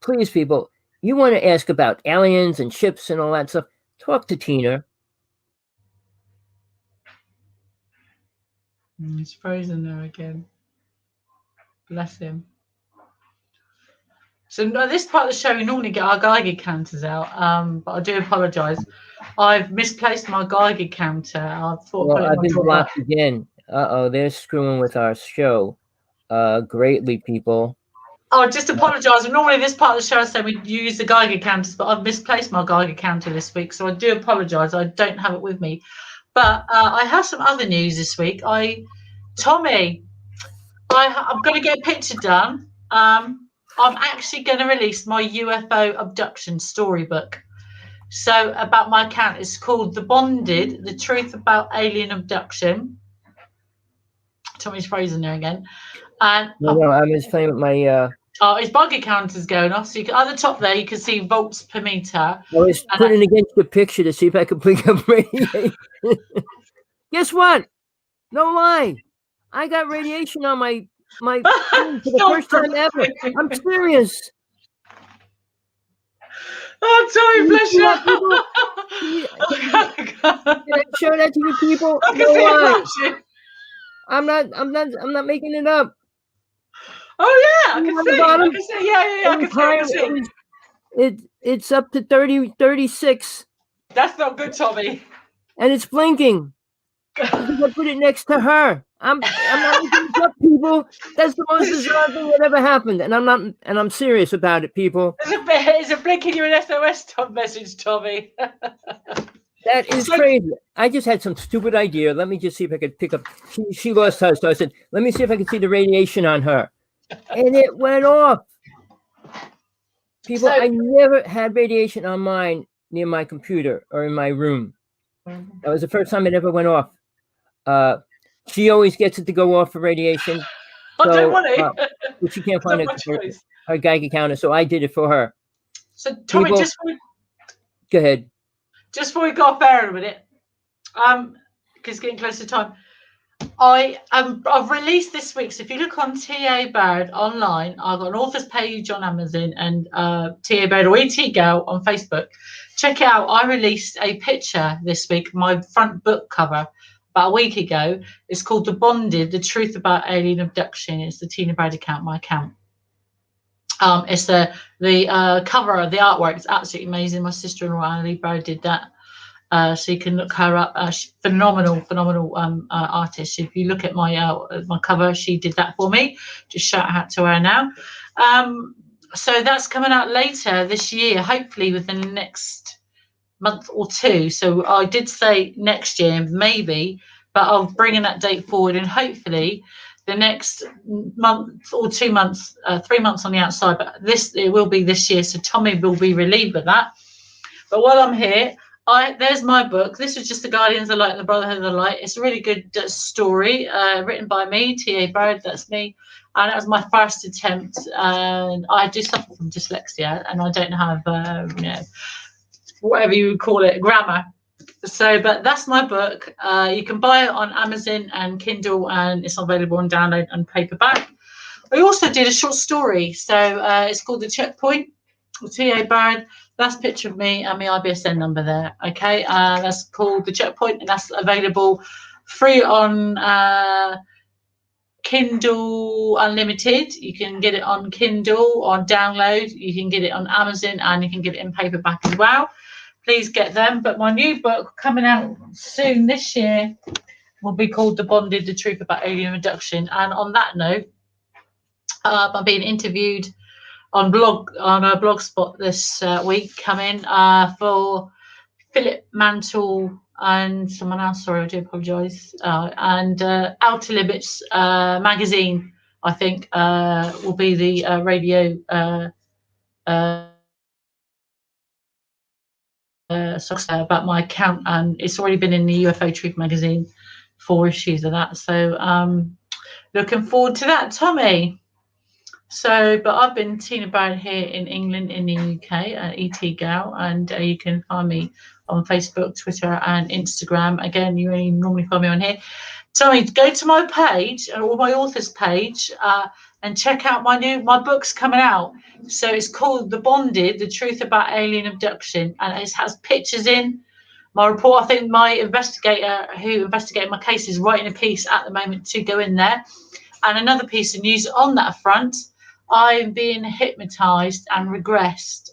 [SPEAKER 1] please, people, you want to ask about aliens and ships and all that stuff, talk to Tina.
[SPEAKER 2] He's frozen there again. Bless him. So this part of the show, we normally get our Geiger counters out, but I do apologise. I've misplaced my Geiger counter.
[SPEAKER 1] I've been blocked again. They're screwing with our show greatly, people.
[SPEAKER 2] Oh, just apologise. Normally this part of the show I say we use the Geiger counters, but I've misplaced my Geiger counter this week, so I do apologise. I don't have it with me. But I have some other news this week. Tommy, I'm going to get a picture done. I'm actually going to release my UFO abduction storybook. So about my account, it's called The Bonded, The Truth About Alien Abduction. Tommy's frozen there again. And
[SPEAKER 1] no, I'm just playing with my...
[SPEAKER 2] his Geiger counter's going off. So at the top there, you can see volts per meter.
[SPEAKER 1] I was putting against the picture to see if I could pick up radiation. Guess what? No lie. I got radiation on my phone for the first time ever. I'm serious.
[SPEAKER 2] Oh, Tommy, bless you.
[SPEAKER 1] Can I show that to you people?
[SPEAKER 2] I can see it.
[SPEAKER 1] I'm not making it up.
[SPEAKER 2] Oh yeah, I can see. Yeah, I can see.
[SPEAKER 1] It's up to 36.
[SPEAKER 2] That's not good, Tommy.
[SPEAKER 1] And it's blinking. I put it next to her. I'm not making it up, people. That's the most bizarre thing that ever happened, and I'm serious about it, people.
[SPEAKER 2] It's a blinking you an SOS message, Tommy.
[SPEAKER 1] That is crazy. I just had some stupid idea. Let me just see if I could pick up. She lost hers, so I said, let me see if I can see the radiation on her. And it went off. People, I never had radiation on mine near my computer or in my room. That was the first time it ever went off. She always gets it to go off for radiation.
[SPEAKER 2] I don't want it.
[SPEAKER 1] But she can't find her Geiger counter, so I did it for her.
[SPEAKER 2] So, Tommy,
[SPEAKER 1] people, go ahead.
[SPEAKER 2] Just before we go off air in a minute, because it's getting close to time, I've released this week. So if you look on TA Bird online, I've got an author's page on Amazon and TA Bird or ET Girl on Facebook. Check it out. I released a picture this week, my front book cover, about a week ago. It's called The Bonded: The Truth About Alien Abduction. It's the Tina Bird account, my account. It's the cover of the artwork. It's absolutely amazing. My sister-in-law Annalie Bird did that. So you can look her up. Phenomenal artist. If you look at my cover, she did that for me. Just shout out to her now. So that's coming out later this year, hopefully within the next month or two. So I did say next year, maybe, but I'm bringing that date forward, and hopefully the next month or 2 months, 3 months on the outside. But it will be this year. So Tommy will be relieved with that. But while I'm here, there's my book. This was just The Guardians of the Light and the Brotherhood of the Light. It's a really good story written by me, T.A. Bird, that's me. And it was my first attempt. And I do suffer from dyslexia, and I don't have, whatever you would call it, grammar. So, but that's my book. You can buy it on Amazon and Kindle, and it's available on download and paperback. I also did a short story. So it's called The Checkpoint with T.A. Bird. That's a picture of me and my IBSN number there. Okay, that's called The Checkpoint, and that's available free on Kindle Unlimited. You can get it on Kindle, on download. You can get it on Amazon, and you can get it in paperback as well. Please get them. But my new book coming out soon this year will be called The Bonded: The Truth About Alien Abduction. And on that note, I'm being interviewed on a blog spot this week coming for Philip Mantle and someone else. Sorry, I do apologise. And Outer Limits magazine, I think, will be the radio about my account, and it's already been in the UFO Truth magazine, 4 issues of that. So looking forward to that, Tommy. So, but I've been Tina Bird here in England, in the UK, at ET Gal, and you can find me on Facebook, Twitter, and Instagram. Again, you only normally find me on here. Tommy, go to my page or my author's page and check out my book's coming out. So it's called The Bonded: The Truth About Alien Abduction, and it has pictures in my report. I think my investigator who investigated my case is writing a piece at the moment to go in there, and another piece of news on that front. I'm being hypnotized and regressed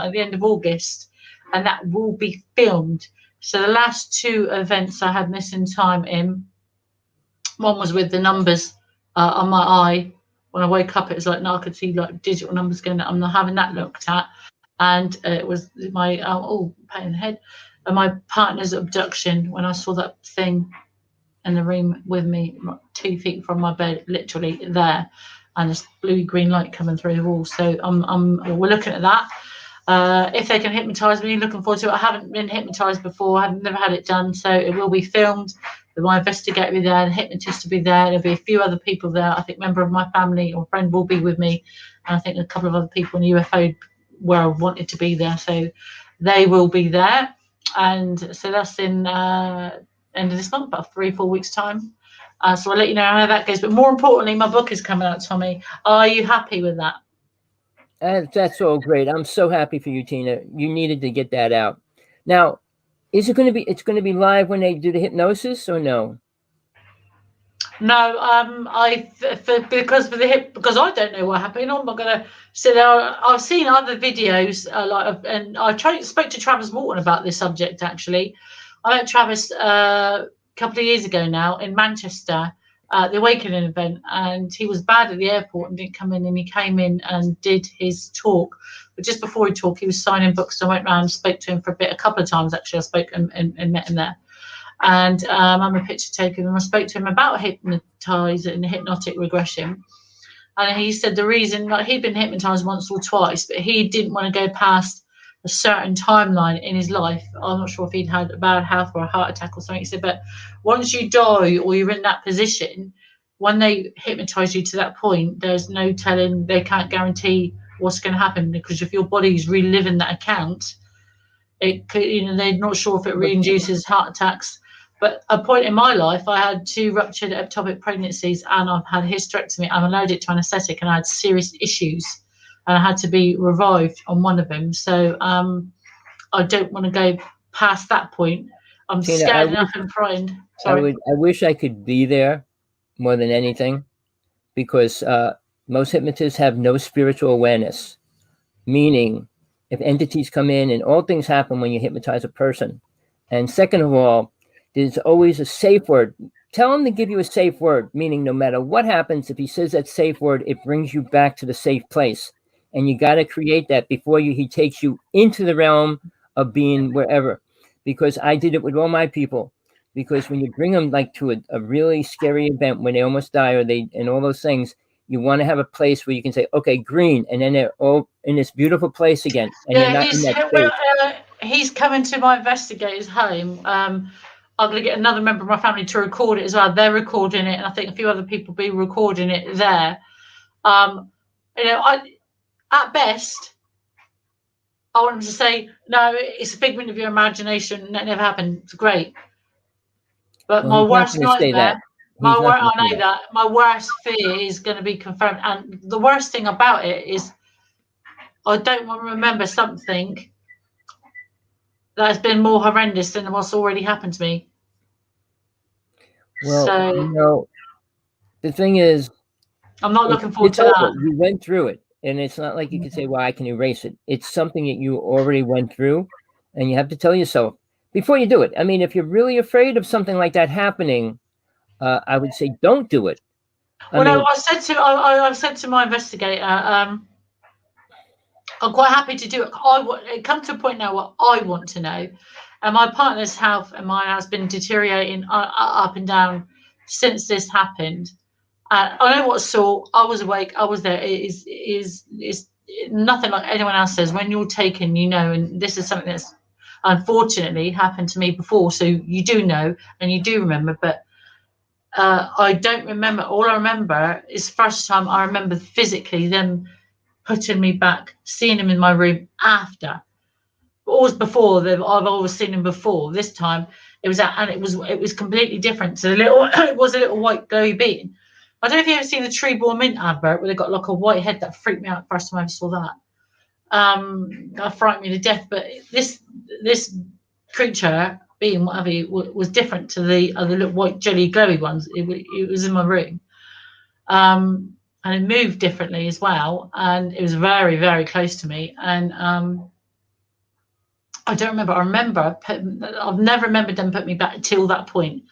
[SPEAKER 2] at the end of August, and that will be filmed. So the last 2 events I had missing time in. One was with the numbers on my eye. When I woke up, it was like, no, I could see like digital numbers going. I'm not having that looked at. And it was my pain in the head, and my partner's abduction. When I saw that thing in the room with me, 2 feet from my bed, literally there, and this bluey green light coming through the wall. So we're looking at that. If they can hypnotise me, looking forward to it. I haven't been hypnotised before. I've never had it done, so it will be filmed. My investigator will be there, the hypnotist will be there. There'll be a few other people there. I think a member of my family or friend will be with me, and I think a couple of other people in the UFO where I wanted to be there, so they will be there. And so that's in end of this month, about 3-4 weeks time. So I'll let you know how that goes. But more importantly, my book is coming out, Tommy. Are you happy with that?
[SPEAKER 1] That's all great. I'm so happy for you, Tina. You needed to get that out. Now, is it going to be? It's going to be live when they do the hypnosis, or no?
[SPEAKER 2] No, because I don't know what happened. I'm not going to sit there. I've seen other videos and I spoke to Travis Morton about this subject. Actually, I met Travis a couple of years ago now in Manchester at the Awakening event, and he was bad at the airport and didn't come in, and he came in and did his talk. But just before he talked, he was signing books. So I went around and spoke to him for a couple of times. Actually, I spoke and met him there. And I'm a picture taker, and I spoke to him about hypnotic regression. And he said the reason, like, he'd been hypnotized once or twice, but he didn't want to go past a certain timeline in his life. I'm not sure if he'd had a bad health or a heart attack or something. He said, but once you die or you're in that position, when they hypnotize you to that point, there's no telling, they can't guarantee what's going to happen, because if your body's reliving that account, it could, they're not sure if it reinduces heart attacks. But a point in my life, I had 2 ruptured ectopic pregnancies, and I've had a hysterectomy. I'm allergic to anaesthetic, and I had serious issues, and I had to be revived on one of them. So I don't want to go past that point. I'm
[SPEAKER 1] Tina,
[SPEAKER 2] scared enough and frightened. Sorry.
[SPEAKER 1] I wish I could be there more than anything, because most hypnotists have no spiritual awareness, meaning if entities come in, and all things happen when you hypnotize a person. And second of all, there's always a safe word. Tell him to give you a safe word, meaning no matter what happens, if he says that safe word, it brings you back to the safe place. And you got to create that before he takes you into the realm of being wherever. Because I did it with all my people. Because when you bring them like to a really scary event when they almost die, or and all those things, you want to have a place where you can say, okay, green, and then they're all in this beautiful place again, and they're not in that space.
[SPEAKER 2] He's coming to my investigator's home. I'm going to get another member of my family to record it as well. They're recording it, and I think a few other people will be recording it there. At best, I want him to say, no, it's a figment of your imagination. That never happened. It's great. But my worst nightmare, my worst fear is going to be confirmed. And the worst thing about it is I don't want to remember something that has been more horrendous than what's already happened to me.
[SPEAKER 1] Well, the thing is,
[SPEAKER 2] I'm not looking forward to that.
[SPEAKER 1] You went through it, and it's not like you can say, well, I can erase it. It's something that you already went through, and you have to tell yourself before you do it. I mean, if you're really afraid of something like that happening, I would say don't do it.
[SPEAKER 2] I've said to my investigator, I'm quite happy to do it. It comes to a point now where I want to know. And my partner's health and mine has been deteriorating up and down since this happened. I know what's sore. I was awake. I was there. It's nothing like anyone else says. When you're taken, you know, and this is something that's unfortunately happened to me before. So you do know and you do remember, but I don't remember. All I remember is the first time I remember physically them putting me back, seeing him in my room after. Always before, I've always seen him before. This time it was completely different. So it was a little white glowy bean. I don't know if you've ever seen the Tree Ball Mint advert where they got like a white head. That freaked me out the first time I ever saw that. That frightened me to death. But this creature, being whatever, was different to the other little white jelly glowy ones. It was in my room. And it moved differently as well. And it was very, very close to me. And I don't remember. I've never remembered them put me back until that point.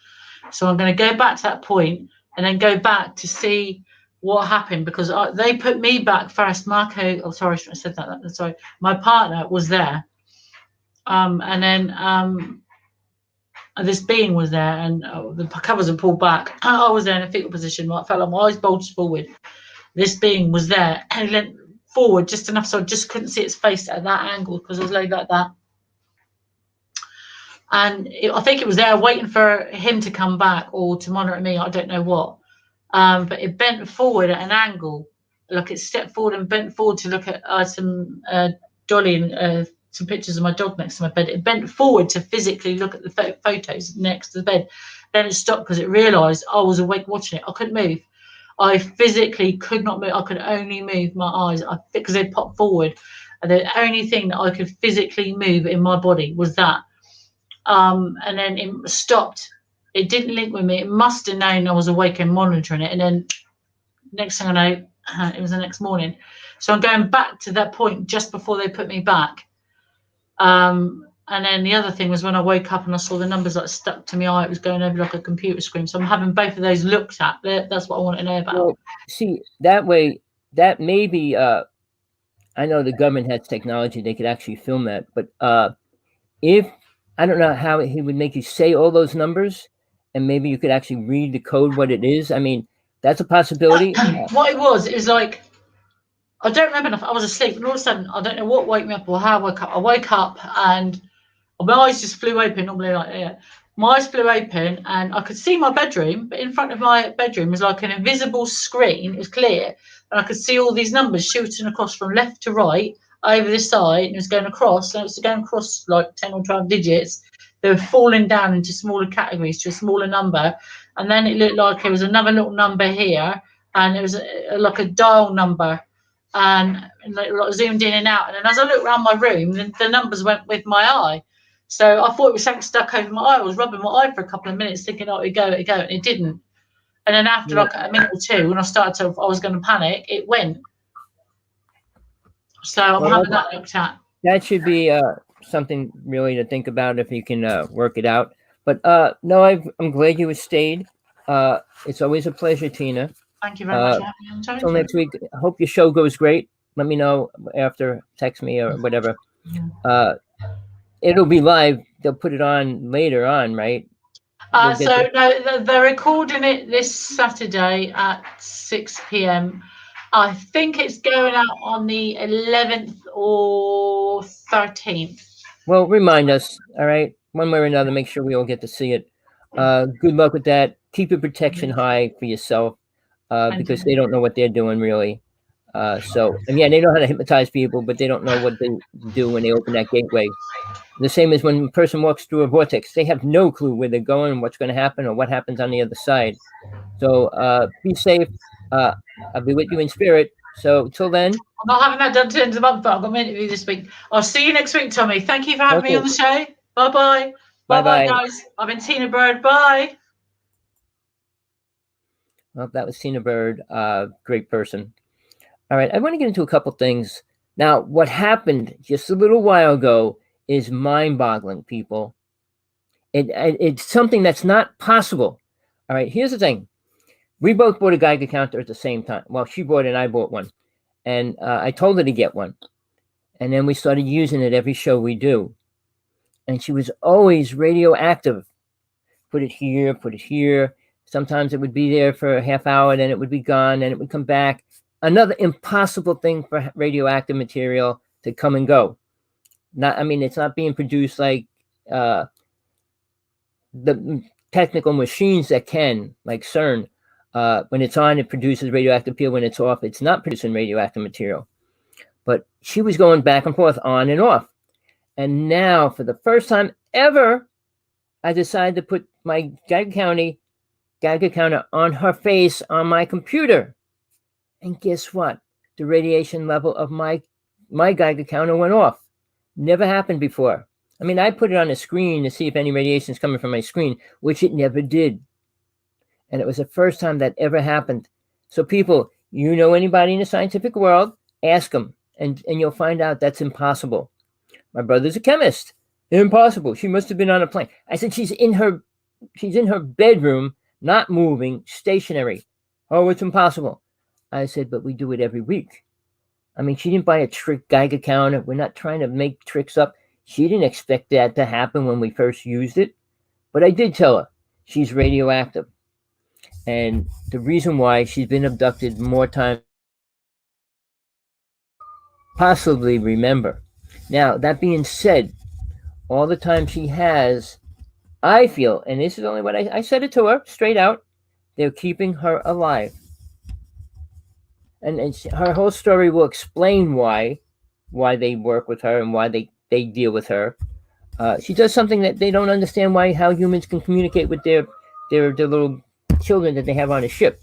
[SPEAKER 2] So I'm going to go back to that point and then go back to see what happened, because they put me back first. Marco, oh, sorry, I shouldn't have said that. Sorry. My partner was there. And then this being was there, and the covers were pulled back. I was there in a fetal position. I felt like my eyes bulged forward. This being was there, and it leant forward just enough so I just couldn't see its face at that angle because I was laid like that. And I think it was there waiting for him to come back or to monitor me. I don't know what. But it bent forward at an angle. Like it stepped forward and bent forward to look at some Dolly and some pictures of my dog next to my bed. It bent forward to physically look at the photos next to the bed. Then it stopped because it realised I was awake watching it. I couldn't move. I physically could not move. I could only move my eyes because they popped forward. And the only thing that I could physically move in my body was that. And then it stopped. It didn't link with me. It must have known I was awake and monitoring it. And then next thing I know, it was the next morning. So I'm going back to that point just before they put me back. And then the other thing was when I woke up and I saw the numbers like stuck to my eye, it was going over like a computer screen. So I'm having both of those looked at. That's what I want to know about.
[SPEAKER 1] Well, see, that way, that may be, I know the government has technology, they could actually film that. But if, I don't know how he would make you say all those numbers, and maybe you could actually read the code, what it is. I mean, that's a possibility.
[SPEAKER 2] What it was like, I don't remember enough. I was asleep, and all of a sudden, I don't know what woke me up or how I woke up. I woke up, and my eyes just flew open, normally like that. My eyes flew open, and I could see my bedroom, but in front of my bedroom was like an invisible screen. It was clear, and I could see all these numbers shooting across from left to right over this side, and it was going across, and it was going across like 10 or 12 digits they were falling down into smaller categories to a smaller number. And then it looked like it was another little number here, and it was like a dial number, and like zoomed in and out. And then as I looked around my room, the numbers went with my eye. So I thought it was something stuck over my eye. I was rubbing my eye for a couple of minutes, thinking, oh, it'd go, and it didn't. And then after like a minute or two, when I was going to panic, it went. So I'm having that looked at.
[SPEAKER 1] That should be something really to think about if you can work it out. But no, I'm glad you stayed. It's always a pleasure, Tina.
[SPEAKER 2] Thank you very much for having me on, Tony.
[SPEAKER 1] Until next week. I hope your show goes great. Let me know after, text me or whatever. It'll be live. They'll put it on later on, right?
[SPEAKER 2] No, they're recording it this Saturday at 6 p.m. I think it's going out on the 11th or 13th.
[SPEAKER 1] Well, remind us, all right? One way or another, make sure we all get to see it. Good luck with that. Keep your protection high for yourself because they don't know what they're doing, really. And yeah, they know how to hypnotize people, but they don't know what they do when they open that gateway. The same as when a person walks through a vortex. They have no clue where they're going and what's going to happen or what happens on the other side. So be safe. I'll be with you in spirit. So till then.
[SPEAKER 2] I'm not having that done to the end of the month, but I've got an interview this week. I'll see you next week, Tommy. Thank you for having me on the show. Bye-bye. Bye-bye, guys. I've been Tina Bird. Bye.
[SPEAKER 1] Well, that was Tina Bird. Great person. All right. I want to get into a couple things. Now, what happened just a little while ago is mind-boggling, people. It's something that's not possible. All right. Here's the thing. We both bought a Geiger counter at the same time. Well, she bought it and I bought one. And I told her to get one. And then we started using it every show we do. And she was always radioactive. Put it here, put it here. Sometimes it would be there for a half hour, then it would be gone, then it would come back. Another impossible thing for radioactive material to come and go. It's not being produced like the technical machines that can, like CERN. When it's on, it produces radioactive peel. When it's off, it's not producing radioactive material. But she was going back and forth, on and off. And now, for the first time ever, I decided to put my Geiger counter on her face on my computer. And guess what? The radiation level of my Geiger counter went off. Never happened before. I put it on the screen to see if any radiation is coming from my screen, which it never did. And it was the first time that ever happened. So people, you know anybody in the scientific world, ask them, and you'll find out that's impossible. My brother's a chemist. Impossible. She must have been on a plane. I said, she's in her bedroom, not moving, stationary. Oh, it's impossible. I said, but we do it every week. She didn't buy a trick Geiger counter. We're not trying to make tricks up. She didn't expect that to happen when we first used it. But I did tell her she's radioactive. And the reason why she's been abducted more times possibly remember. Now, that being said, all the time she has, I feel, and this is only what I said it to her straight out, they're keeping her alive. And her whole story will explain why they work with her and why they deal with her. She does something that they don't understand how humans can communicate with their little children that they have on a ship.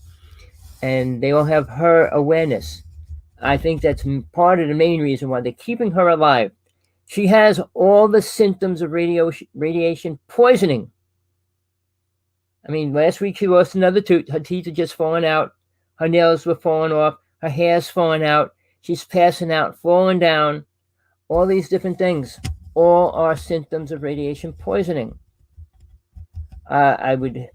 [SPEAKER 1] And they all have her awareness. I think that's part of the main reason why they're keeping her alive. She has all the symptoms of radiation poisoning. Last week she lost another tooth. Her teeth are just falling out. Her nails were falling off. Her hair's falling out. She's passing out, falling down. All these different things. All are symptoms of radiation poisoning. I would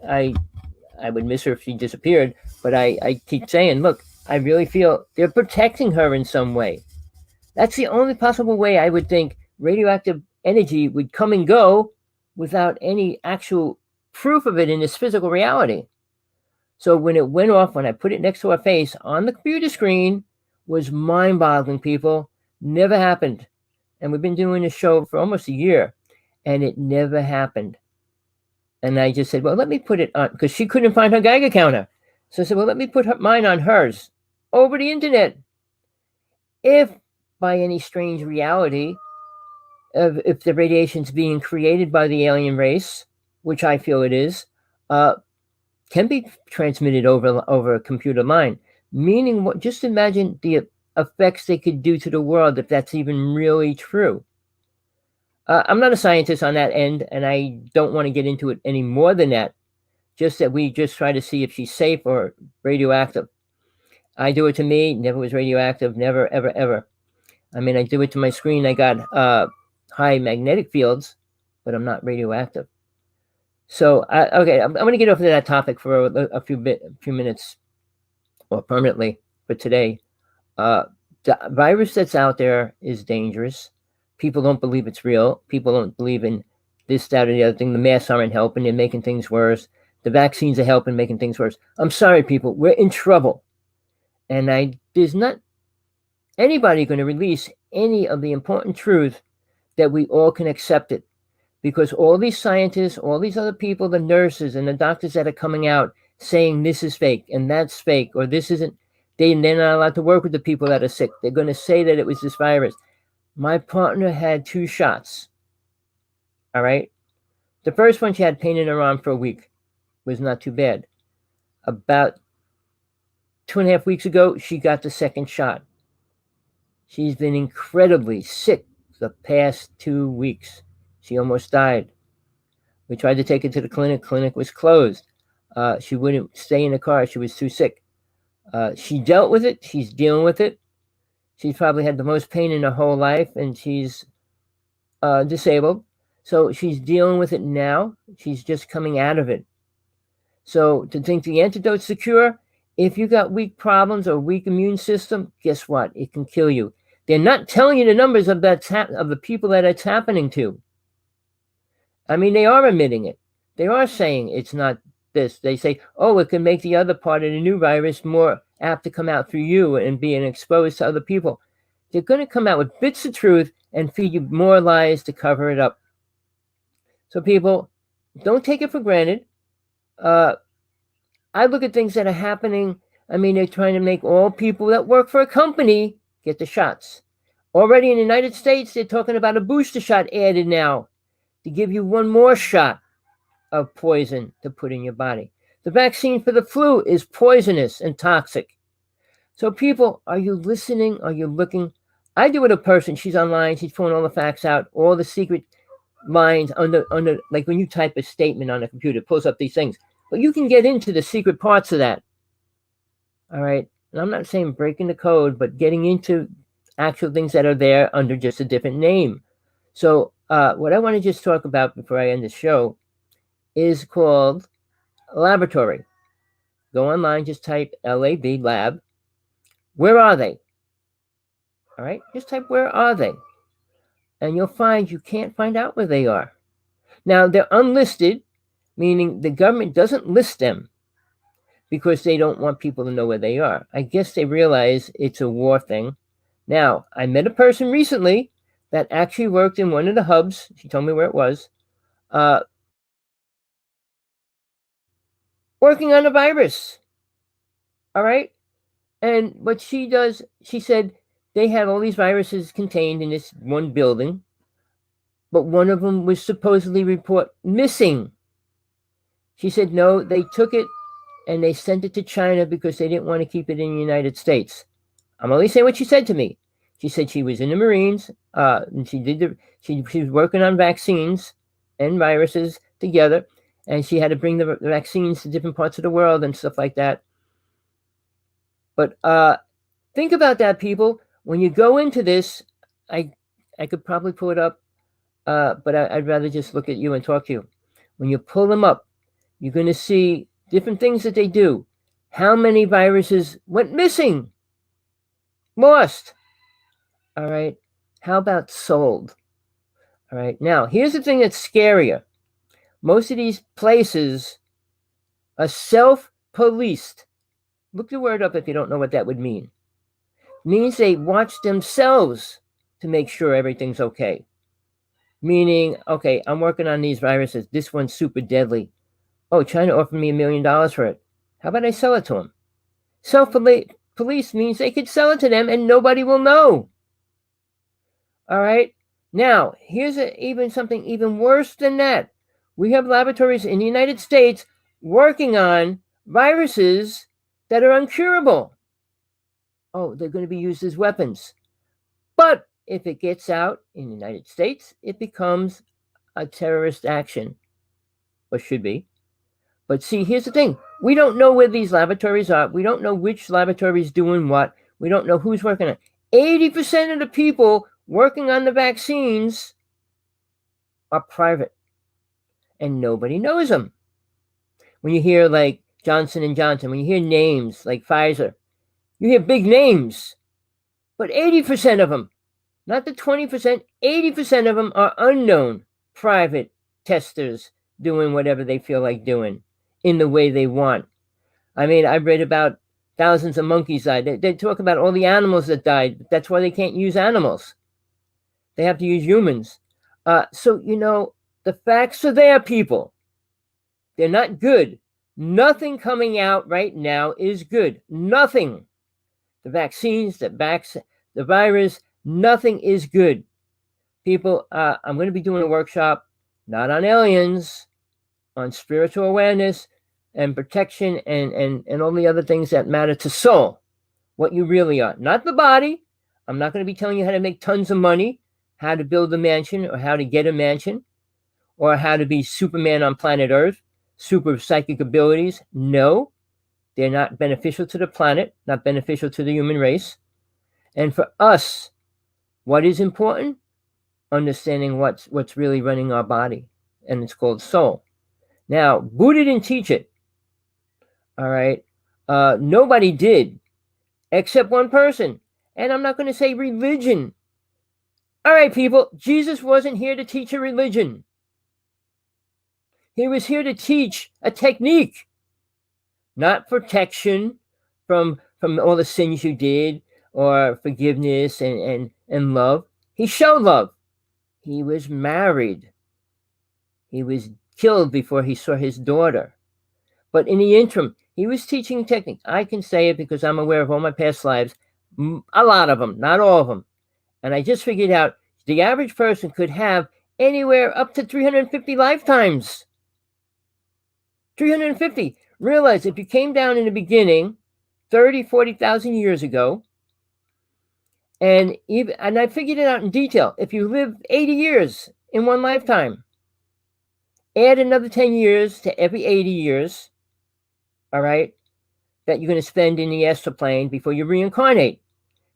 [SPEAKER 1] miss her if she disappeared, but I keep saying, look, I really feel they're protecting her in some way. That's the only possible way I would think radioactive energy would come and go without any actual proof of it in this physical reality. So when it went off, when I put it next to her face on the computer screen, was mind-boggling, people. Never happened. And we've been doing this show for almost a year, and it never happened. And I just said, well, let me put it on, because she couldn't find her Geiger counter. So I said, well, let me put mine on hers over the internet. If by any strange reality, if the radiation's being created by the alien race, which I feel it is, can be transmitted over a computer line. Meaning, what? Just imagine the effects they could do to the world if that's even really true. I'm not a scientist on that end, and I don't want to get into it any more than that. Just that we just try to see if she's safe or radioactive. I do it to me, never was radioactive, never, ever, ever. I mean, I do it to my screen. I got high magnetic fields, but I'm not radioactive. So, okay, I'm going to get off of that topic for a few minutes, or permanently for today. The virus that's out there is dangerous. People don't believe it's real. People don't believe in this, that, or the other thing. The masks aren't helping. They're making things worse. The vaccines are helping, making things worse. I'm sorry, people. We're in trouble. And there's not anybody going to release any of the important truth that we all can accept it. Because all these scientists, all these other people, the nurses and the doctors that are coming out saying this is fake and that's fake, or this isn't, they're not allowed to work with the people that are sick. They're going to say that it was this virus. My partner had 2 shots. All right. The first one, she had pain in her arm for a week. Was not too bad. About 2.5 weeks ago, she got the second shot. She's been incredibly sick the past 2 weeks. She almost died. We tried to take her to the clinic. Clinic was closed. She wouldn't stay in the car. She was too sick. She dealt with it. She's dealing with it. She's probably had the most pain in her whole life, and she's disabled. So she's dealing with it now. She's just coming out of it. So to think the antidote's secure, if you got weak problems or weak immune system, guess what? It can kill you. They're not telling you the numbers of the people that it's happening to. I mean, they are admitting it. They are saying it's not this. They say, oh, it can make the other part of the new virus more apt to come out through you and being exposed to other people. They're going to come out with bits of truth and feed you more lies to cover it up. So people, don't take it for granted. I look at things that are happening. I mean, they're trying to make all people that work for a company get the shots. Already in the United States, they're talking about a booster shot added now to give you one more shot of poison to put in your body. The vaccine for the flu is poisonous and toxic. So people, are you listening? Are you looking? I do it a person. She's online. She's pulling all the facts out, all the secret lines under, like when you type a statement on a computer, it pulls up these things. But you can get into the secret parts of that. All right. And I'm not saying breaking the code, but getting into actual things that are there under just a different name. So what I want to just talk about before I end the show is called laboratory. Go online, just type LAB, lab. Where are they? All right. Just type where are they? And you'll find you can't find out where they are. Now, they're unlisted, meaning the government doesn't list them because they don't want people to know where they are. I guess they realize it's a war thing. Now, I met a person recently that actually worked in one of the hubs. She told me where it was. Working on a virus. All right. And what she does, she said they had all these viruses contained in this one building, but one of them was supposedly report missing. She said, no, they took it and they sent it to China because they didn't want to keep it in the United States. I'm only saying what she said to me. She said she was in the Marines, and she was working on vaccines and viruses together, and she had to bring the vaccines to different parts of the world and stuff like that. But think about that, people. When you go into this, I could probably pull it up, but I'd rather just look at you and talk to you. When you pull them up, you're going to see different things that they do. How many viruses went missing? Lost. All right. How about sold? All right. Now, here's the thing that's scarier. Most of these places are self-policed. Look the word up if you don't know what that would mean. It means they watch themselves to make sure everything's okay. Meaning, okay, I'm working on these viruses. This one's super deadly. Oh, China offered me $1 million for it. How about I sell it to them? Self-police means they could sell it to them and nobody will know. All right. Now, here's even something even worse than that. We have laboratories in the United States working on viruses that are uncurable. Oh, they're going to be used as weapons. But if it gets out in the United States, it becomes a terrorist action, or should be. But see, here's the thing. We don't know where these laboratories are. We don't know which laboratory is doing what. We don't know who's working on it. 80% of the people working on the vaccines are private, and nobody knows them. When you hear like Johnson & Johnson, when you hear names like Pfizer, you hear big names. But 80% of them, not the 20%, 80% of them are unknown private testers doing whatever they feel like doing in the way they want. I mean, I've read about thousands of monkeys died. They talk about all the animals that died. That's why they can't use animals. They have to use humans. So, the facts are there, people. They're not good. Nothing coming out right now is good. Nothing. The vaccines, the virus, nothing is good. People, I'm going to be doing a workshop, not on aliens, on spiritual awareness and protection and all the other things that matter to soul, what you really are, not the body. I'm not going to be telling you how to make tons of money, how to build a mansion or how to get a mansion, or how to be Superman on planet Earth, super psychic abilities. No, they're not beneficial to the planet, not beneficial to the human race. And for us, what is important? Understanding what's really running our body, and it's called soul. Now, Buddha didn't teach it. All right. Nobody did, except one person. And I'm not going to say religion. All right, people, Jesus wasn't here to teach a religion. He was here to teach a technique, not protection from all the sins you did, or forgiveness and love. He showed love. He was married. He was killed before he saw his daughter. But in the interim, he was teaching technique. I can say it because I'm aware of all my past lives, a lot of them, not all of them. And I just figured out the average person could have anywhere up to 350 lifetimes. 350. Realize if you came down in the beginning, 30, 40,000 years ago, and I figured it out in detail. If you live 80 years in one lifetime, add another 10 years to every 80 years, all right, that you're going to spend in the astral plane before you reincarnate.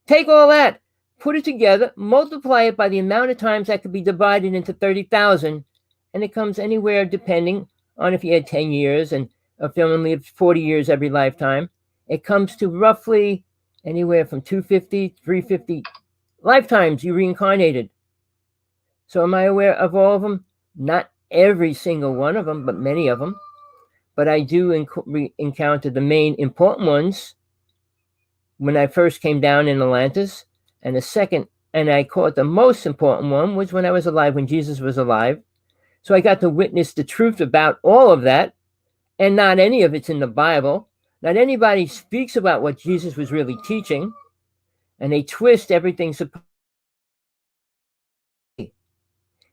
[SPEAKER 1] Take all that, put it together, multiply it by the amount of times that could be divided into 30,000, and it comes anywhere depending on if you had 10 years and a family lived 40 years every lifetime. It comes to roughly anywhere from 250, 350 lifetimes you reincarnated. So am I aware of all of them? Not every single one of them, but many of them. But I do encounter the main important ones when I first came down in Atlantis. And the second, and I call it the most important one, was when I was alive, when Jesus was alive. So I got to witness the truth about all of that. And not any of it's in the Bible. Not anybody speaks about what Jesus was really teaching. And they twist everything.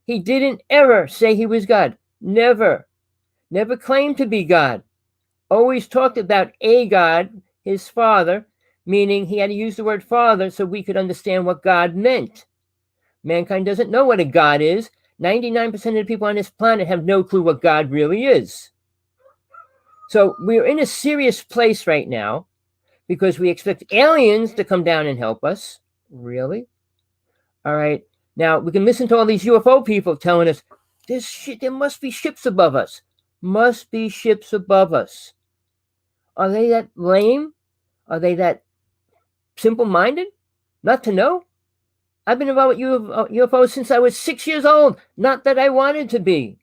[SPEAKER 1] He didn't ever say he was God. Never. Never claimed to be God. Always talked about a God, his Father, meaning he had to use the word Father so we could understand what God meant. Mankind doesn't know what a God is. 99% of the people on this planet have no clue what God really is. So we're in a serious place right now because we expect aliens to come down and help us. Really? All right. Now, we can listen to all these UFO people telling us, there must be ships above us. Must be ships above us. Are they that lame? Are they that simple-minded? Not to know? I've been involved with UFOs since I was 6 years old. Not that I wanted to be.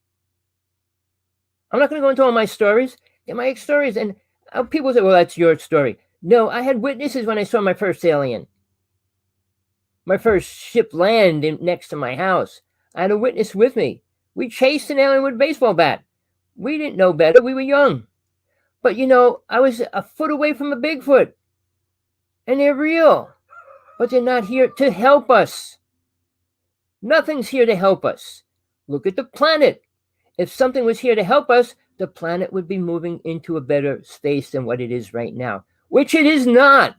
[SPEAKER 1] I'm not going to go into all my stories. They're my stories. And people say, well, that's your story. No, I had witnesses when I saw my first alien. My first ship land next to my house. I had a witness with me. We chased an alien with a baseball bat. We didn't know better. We were young. But, I was a foot away from a Bigfoot. And they're real. But they're not here to help us. Nothing's here to help us. Look at the planet. If something was here to help us, the planet would be moving into a better space than what it is right now, which it is not.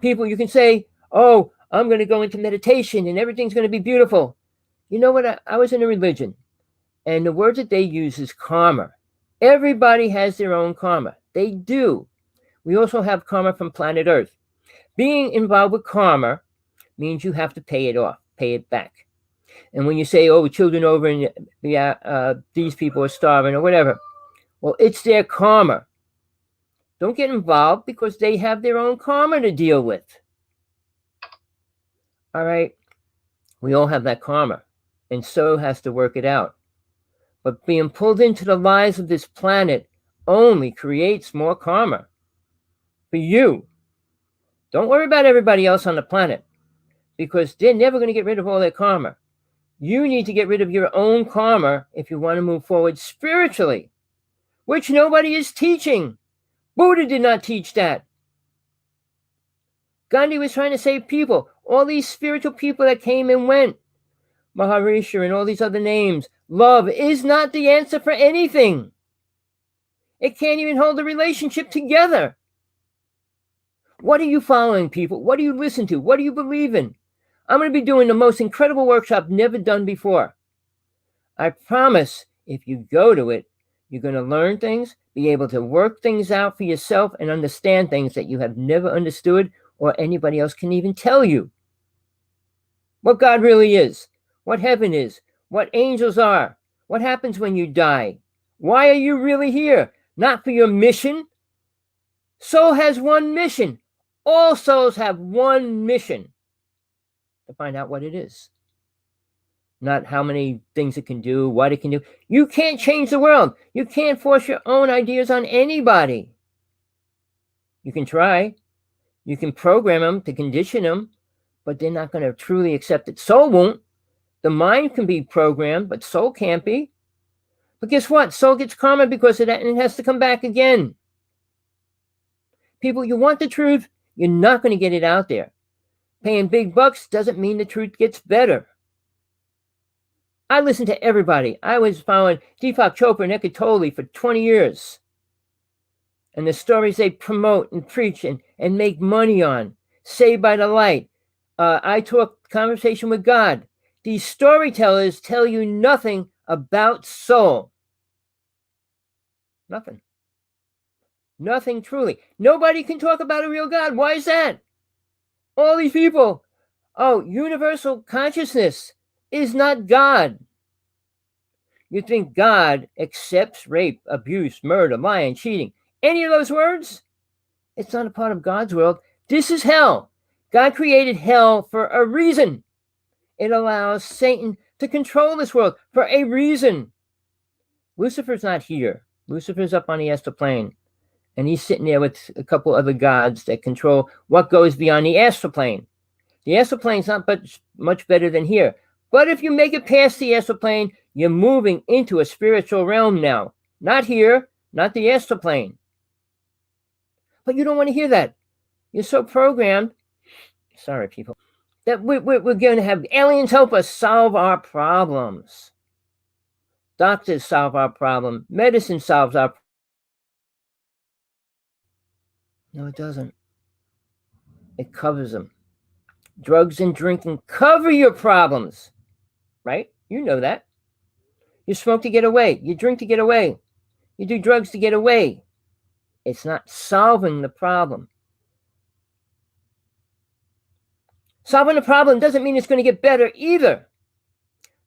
[SPEAKER 1] People, you can say, oh, I'm going to go into meditation and everything's going to be beautiful. You know what? I was in a religion, and the word that they use is karma. Everybody has their own karma. They do. We also have karma from planet Earth. Being involved with karma means you have to pay it off, pay it back. And when you say, oh, children over and these people are starving or whatever, well, it's their karma. Don't get involved because they have their own karma to deal with. All right? We all have that karma, and so has to work it out. But being pulled into the lies of this planet only creates more karma for you. Don't worry about everybody else on the planet, because they're never going to get rid of all their karma. You need to get rid of your own karma if you want to move forward spiritually, which nobody is teaching. Buddha did not teach that. Gandhi was trying to save people. All these spiritual people that came and went, Maharishi and all these other names, love is not the answer for anything. It can't even hold a relationship together. What are you following, people? What do you listen to? What do you believe in? I'm going to be doing the most incredible workshop never done before. I promise if you go to it, you're going to learn things, be able to work things out for yourself, and understand things that you have never understood or anybody else can even tell you. What God really is, what heaven is, what angels are, what happens when you die. Why are you really here? Not for your mission. Soul has one mission. All souls have one mission. To find out what it is. Not how many things it can do, what it can do. You can't change the world. You can't force your own ideas on anybody. You can try. You can program them to condition them, but they're not going to truly accept it. Soul won't. The mind can be programmed, but soul can't be. But guess what? Soul gets karma because of that, and it has to come back again. People, you want the truth, you're not going to get it out there. Paying big bucks doesn't mean the truth gets better. I listen to everybody. I was following Deepak Chopra and Eckhart Tolle for 20 years. And the stories they promote and preach and make money on, Saved by the Light, I Talk Conversation with God. These storytellers tell you nothing about soul. Nothing. Nothing truly. Nobody can talk about a real God. Why is that? All these people, oh, universal consciousness is not God. You think God accepts rape, abuse, murder, lying, cheating, any of those words? It's not a part of God's world. This is hell. God created hell for a reason. It allows Satan to control this world for a reason. Lucifer's not here. Lucifer's up on the astral plane. And he's sitting there with a couple other gods that control what goes beyond the astral plane. The astral plane is not much better than here. But if you make it past the astral plane, you're moving into a spiritual realm now. Not here, not the astral plane. But you don't want to hear that. You're so programmed, sorry people, that we're going to have aliens help us solve our problems. Doctors solve our problem. Medicine solves our problem. No, it doesn't. It covers them. Drugs and drinking cover your problems, right? You know that. You smoke to get away. You drink to get away. You do drugs to get away. It's not solving the problem. Solving the problem doesn't mean it's going to get better either.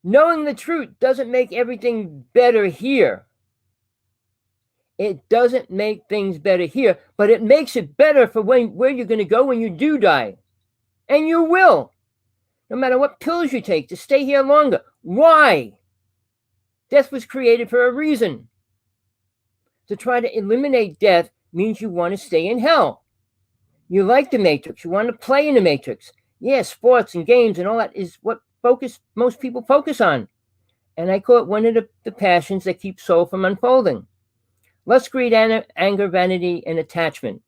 [SPEAKER 1] Knowing the truth doesn't make everything better here. It doesn't make things better here, but it makes it better for where you're going to go when you do die. And you will. No matter what pills you take to stay here longer. Why? Death was created for a reason. To try to eliminate death means you want to stay in hell. You like the Matrix. You want to play in the Matrix. Yeah, sports and games and all that is what most people focus on. And I call it one of the passions that keep soul from unfolding. Lust, greed, anger, vanity, and attachment.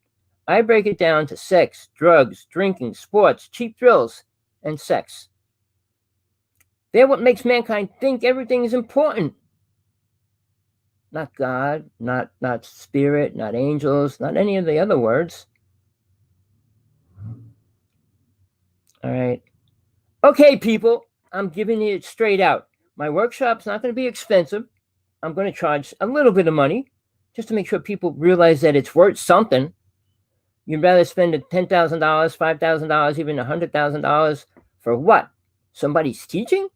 [SPEAKER 1] I break it down to sex, drugs, drinking, sports, cheap thrills, and sex. They're what makes mankind think everything is important. Not God, not spirit, not angels, not any of the other words. All right. Okay, people, I'm giving it straight out. My workshop's not going to be expensive. I'm going to charge a little bit of money just to make sure people realize that it's worth something. You'd rather spend $10,000, $5,000, even $100,000 for what? Somebody's teaching?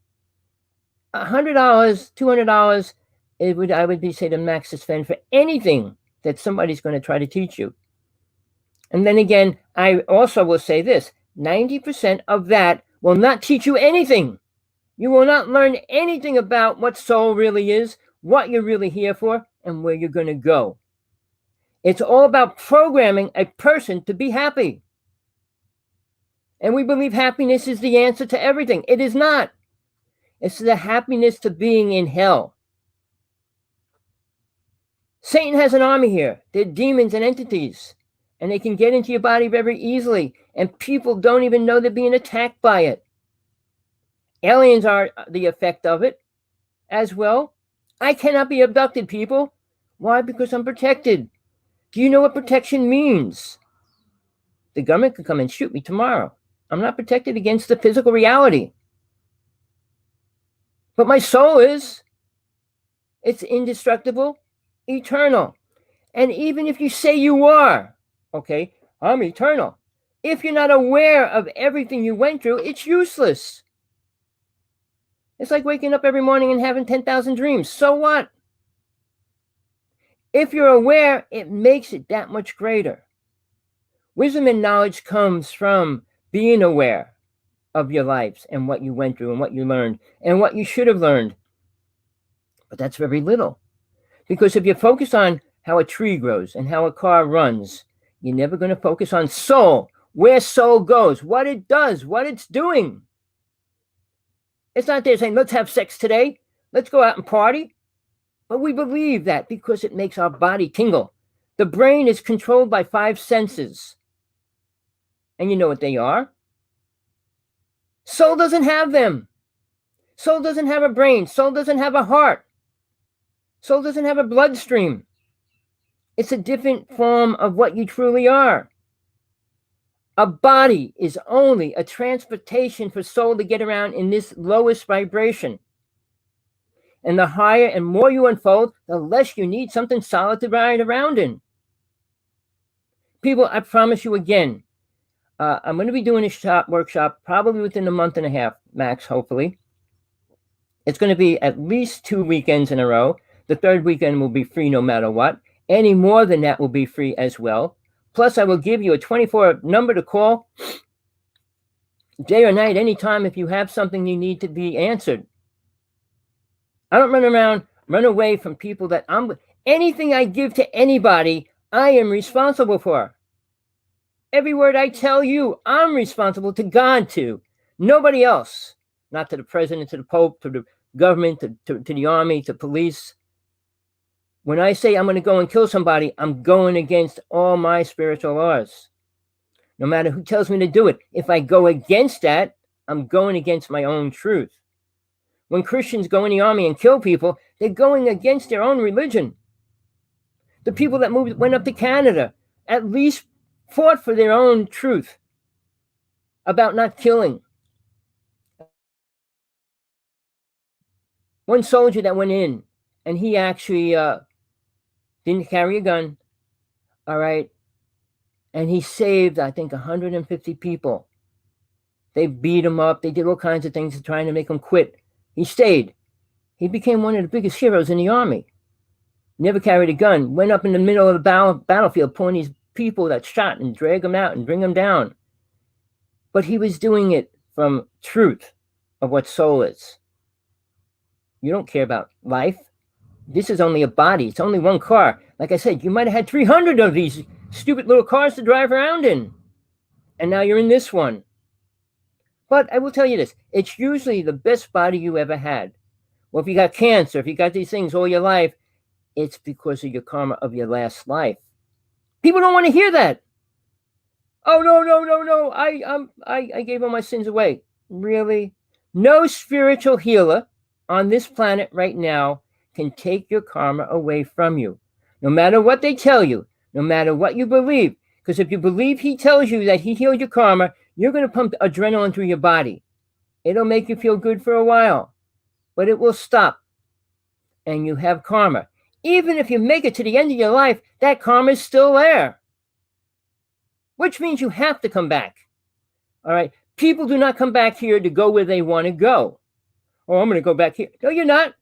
[SPEAKER 1] $100, $200, I would be say the max to spend for anything that somebody's going to try to teach you. And then again, I also will say this: 90% of that will not teach you anything. You will not learn anything about what soul really is, what you're really here for, and where you're going to go. It's all about programming a person to be happy. And we believe happiness is the answer to everything. It is not. It's the happiness to being in hell. Satan has an army here. They're demons and entities, and they can get into your body very easily, and people don't even know they're being attacked by it. Aliens are the effect of it as well. I cannot be abducted, people. Why? Because I'm protected. Do you know what protection means? The government could come and shoot me tomorrow. I'm not protected against the physical reality. But my soul is. It's indestructible, eternal. And even if you say you are, okay, I'm eternal. If you're not aware of everything you went through, it's useless. It's like waking up every morning and having 10,000 dreams. So what? If you're aware, it makes it that much greater. Wisdom and knowledge comes from being aware of your lives and what you went through and what you learned and what you should have learned. But that's very little. Because if you focus on how a tree grows and how a car runs, you're never going to focus on soul, where soul goes, what it does, what it's doing. It's not there saying, let's have sex today, let's go out and party. But we believe that because it makes our body tingle. The brain is controlled by 5 senses. And you know what they are? Soul doesn't have them. Soul doesn't have a brain. Soul doesn't have a heart. Soul doesn't have a bloodstream. It's a different form of what you truly are. A body is only a transportation for soul to get around in this lowest vibration. And the higher and more you unfold, the less you need something solid to ride around in. People, I promise you again, I'm going to be doing a workshop probably within a month and a half, max, hopefully. It's going to be at least 2 weekends in a row. The 3rd weekend will be free no matter what. Any more than that will be free as well. Plus, I will give you a 24 number to call day or night, anytime if you have something you need to be answered. I don't run away from people that anything I give to anybody, I am responsible for. Every word I tell you, I'm responsible to God to. Nobody else. Not to the president, to the Pope, to the government, to the army, to police. When I say I'm going to go and kill somebody, I'm going against all my spiritual laws. No matter who tells me to do it. If I go against that, I'm going against my own truth. When Christians go in the army and kill people, they're going against their own religion. The people that went up to Canada at least fought for their own truth about not killing. One soldier that went in, and he actually didn't carry a gun, all right, and he saved, I think, 150 people. They beat him up. They did all kinds of things trying to make him quit. He stayed. He became one of the biggest heroes in the army. Never carried a gun. Went up in the middle of the battlefield, pulling these people that shot and drag them out and bring them down. But he was doing it from truth of what soul is. You don't care about life. This is only a body. It's only one car. Like I said, you might have had 300 of these stupid little cars to drive around in. And now you're in this one. But I will tell you this. It's usually the best body you ever had. Well, if you got cancer, if you got these things all your life, it's because of your karma of your last life. People don't want to hear that. Oh, no. I gave all my sins away. Really? No spiritual healer on this planet right now can take your karma away from you. No matter what they tell you, no matter what you believe. Because if you believe he tells you that he healed your karma, you're going to pump adrenaline through your body. It'll make you feel good for a while, but it will stop. And you have karma. Even if you make it to the end of your life, that karma is still there. Which means you have to come back. All right? People do not come back here to go where they want to go. Oh, I'm going to go back here. No, you're not.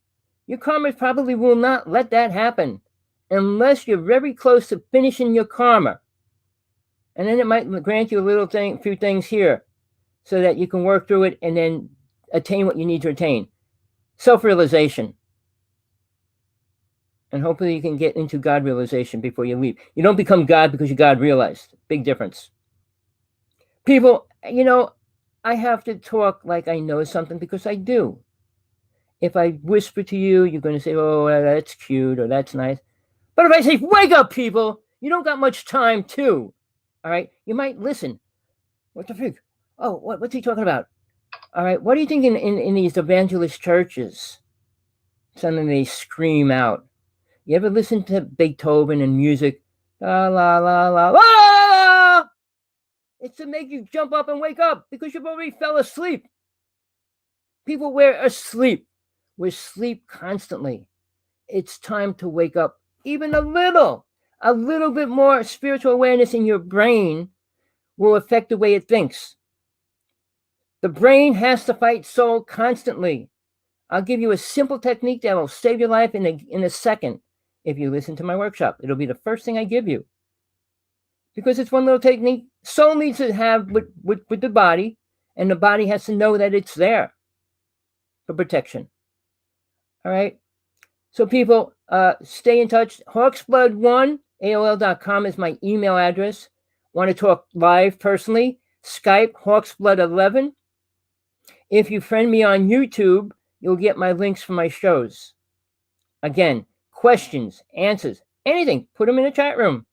[SPEAKER 1] Your karma probably will not let that happen unless you're very close to finishing your karma. And then it might grant you a few things here so that you can work through it and then attain what you need to attain. Self-realization. And hopefully you can get into God realization before you leave. You don't become God because you God realized. Big difference. People, I have to talk like I know something because I do. If I whisper to you, you're going to say, oh, that's cute or that's nice. But if I say, wake up, people, you don't got much time too. All right? You might listen. What the freak? Oh, what's he talking about? All right, what do you think in these evangelist churches? Something they scream out. You ever listen to Beethoven and music? La, la, la, la, la! It's to make you jump up and wake up because you've already fell asleep. People were asleep. We're asleep constantly. It's time to wake up even a little bit more spiritual awareness in your brain will affect the way it thinks. The brain has to fight soul constantly. I'll give you a simple technique that will save your life in a second if you listen to my workshop. It'll be the first thing I give you. Because it's one little technique. Soul needs to have with the body, and the body has to know that it's there for protection. All right? So people, stay in touch. Hawksblood1, AOL.com is my email address. Want to talk live personally? Skype, Hawksblood11. If you friend me on YouTube, you'll get my links for my shows. Again, questions, answers, anything, put them in the chat room.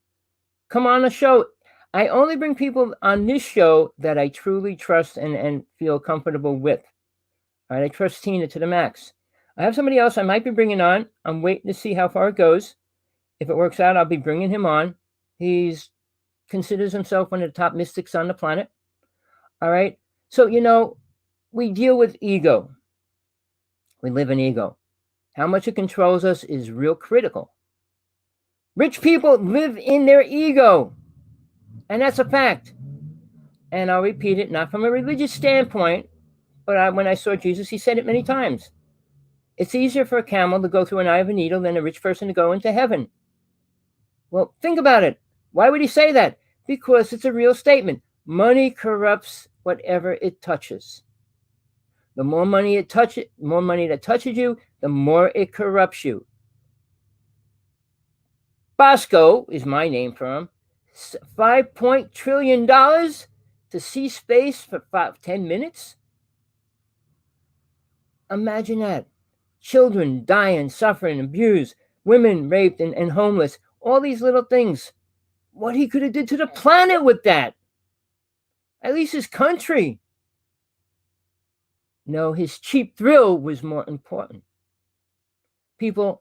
[SPEAKER 1] Come on the show. I only bring people on this show that I truly trust and feel comfortable with. All right, I trust Tina to the max. I have somebody else I might be bringing on. I'm waiting to see how far it goes. If it works out, I'll be bringing him on. He considers himself one of the top mystics on the planet. All right. So, we deal with ego. We live in ego. How much it controls us is real critical. Rich people live in their ego. And that's a fact. And I'll repeat it, not from a religious standpoint, but when I saw Jesus, he said it many times. It's easier for a camel to go through an eye of a needle than a rich person to go into heaven. Well, think about it. Why would he say that? Because it's a real statement. Money corrupts whatever it touches. The more money that touches you, the more it corrupts you. Bosco is my name for him. $5 trillion to see space for 10 minutes? Imagine that. Children dying, suffering, abused, women raped and homeless, all these little things. What he could have did to the planet with that. At least his country. No, his cheap thrill was more important. People,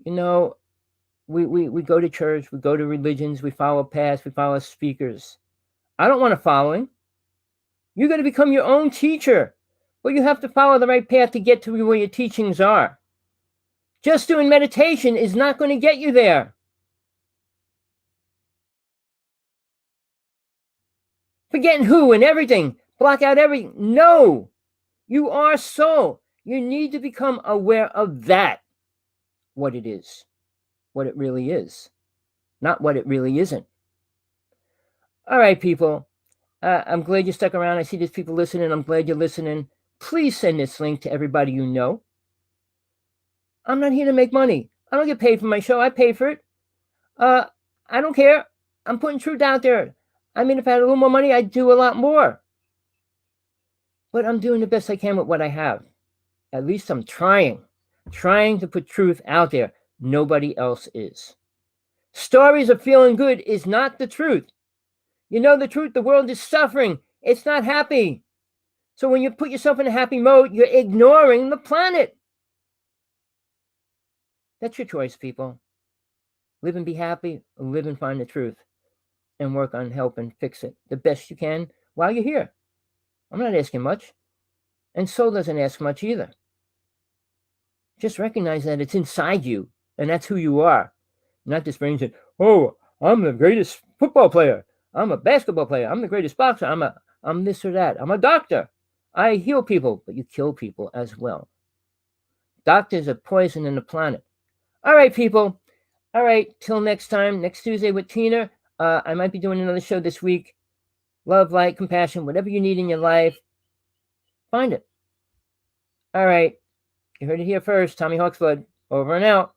[SPEAKER 1] we go to church, we go to religions, we follow paths, we follow speakers. I don't want to follow him. You're going to become your own teacher, but you have to follow the right path to get to where your teachings are. Just doing meditation is not going to get you there. Forgetting who and everything, block out everything. No, you are soul. You need to become aware of that, what it is, what it really is, not what it really isn't. All right, people. I'm glad you stuck around. I see there's people listening. I'm glad you're listening. Please send this link to everybody you know. I'm not here to make money. I don't get paid for my show. I pay for it. I don't care. I'm putting truth out there. I mean, if I had a little more money, I'd do a lot more. But I'm doing the best I can with what I have. At least I'm trying to put truth out there. Nobody else is. Stories of feeling good is not the truth. You know the truth, the world is suffering. It's not happy. So when you put yourself in a happy mode, you're ignoring the planet. That's your choice, people. Live and be happy, or live and find the truth, and work on helping fix it the best you can while you're here. I'm not asking much, and soul doesn't ask much either. Just recognize that it's inside you, and that's who you are. Not this brain saying, "Oh, I'm the greatest football player. I'm a basketball player. I'm the greatest boxer. I'm this or that. I'm a doctor. I heal people," but you kill people as well. Doctors are poisoning the planet. All right, people. All right, till next time, next Tuesday with Tina. I might be doing another show this week. Love, light, compassion, whatever you need in your life, find it. All right. You heard it here first. Tommy Hawksblood, over and out.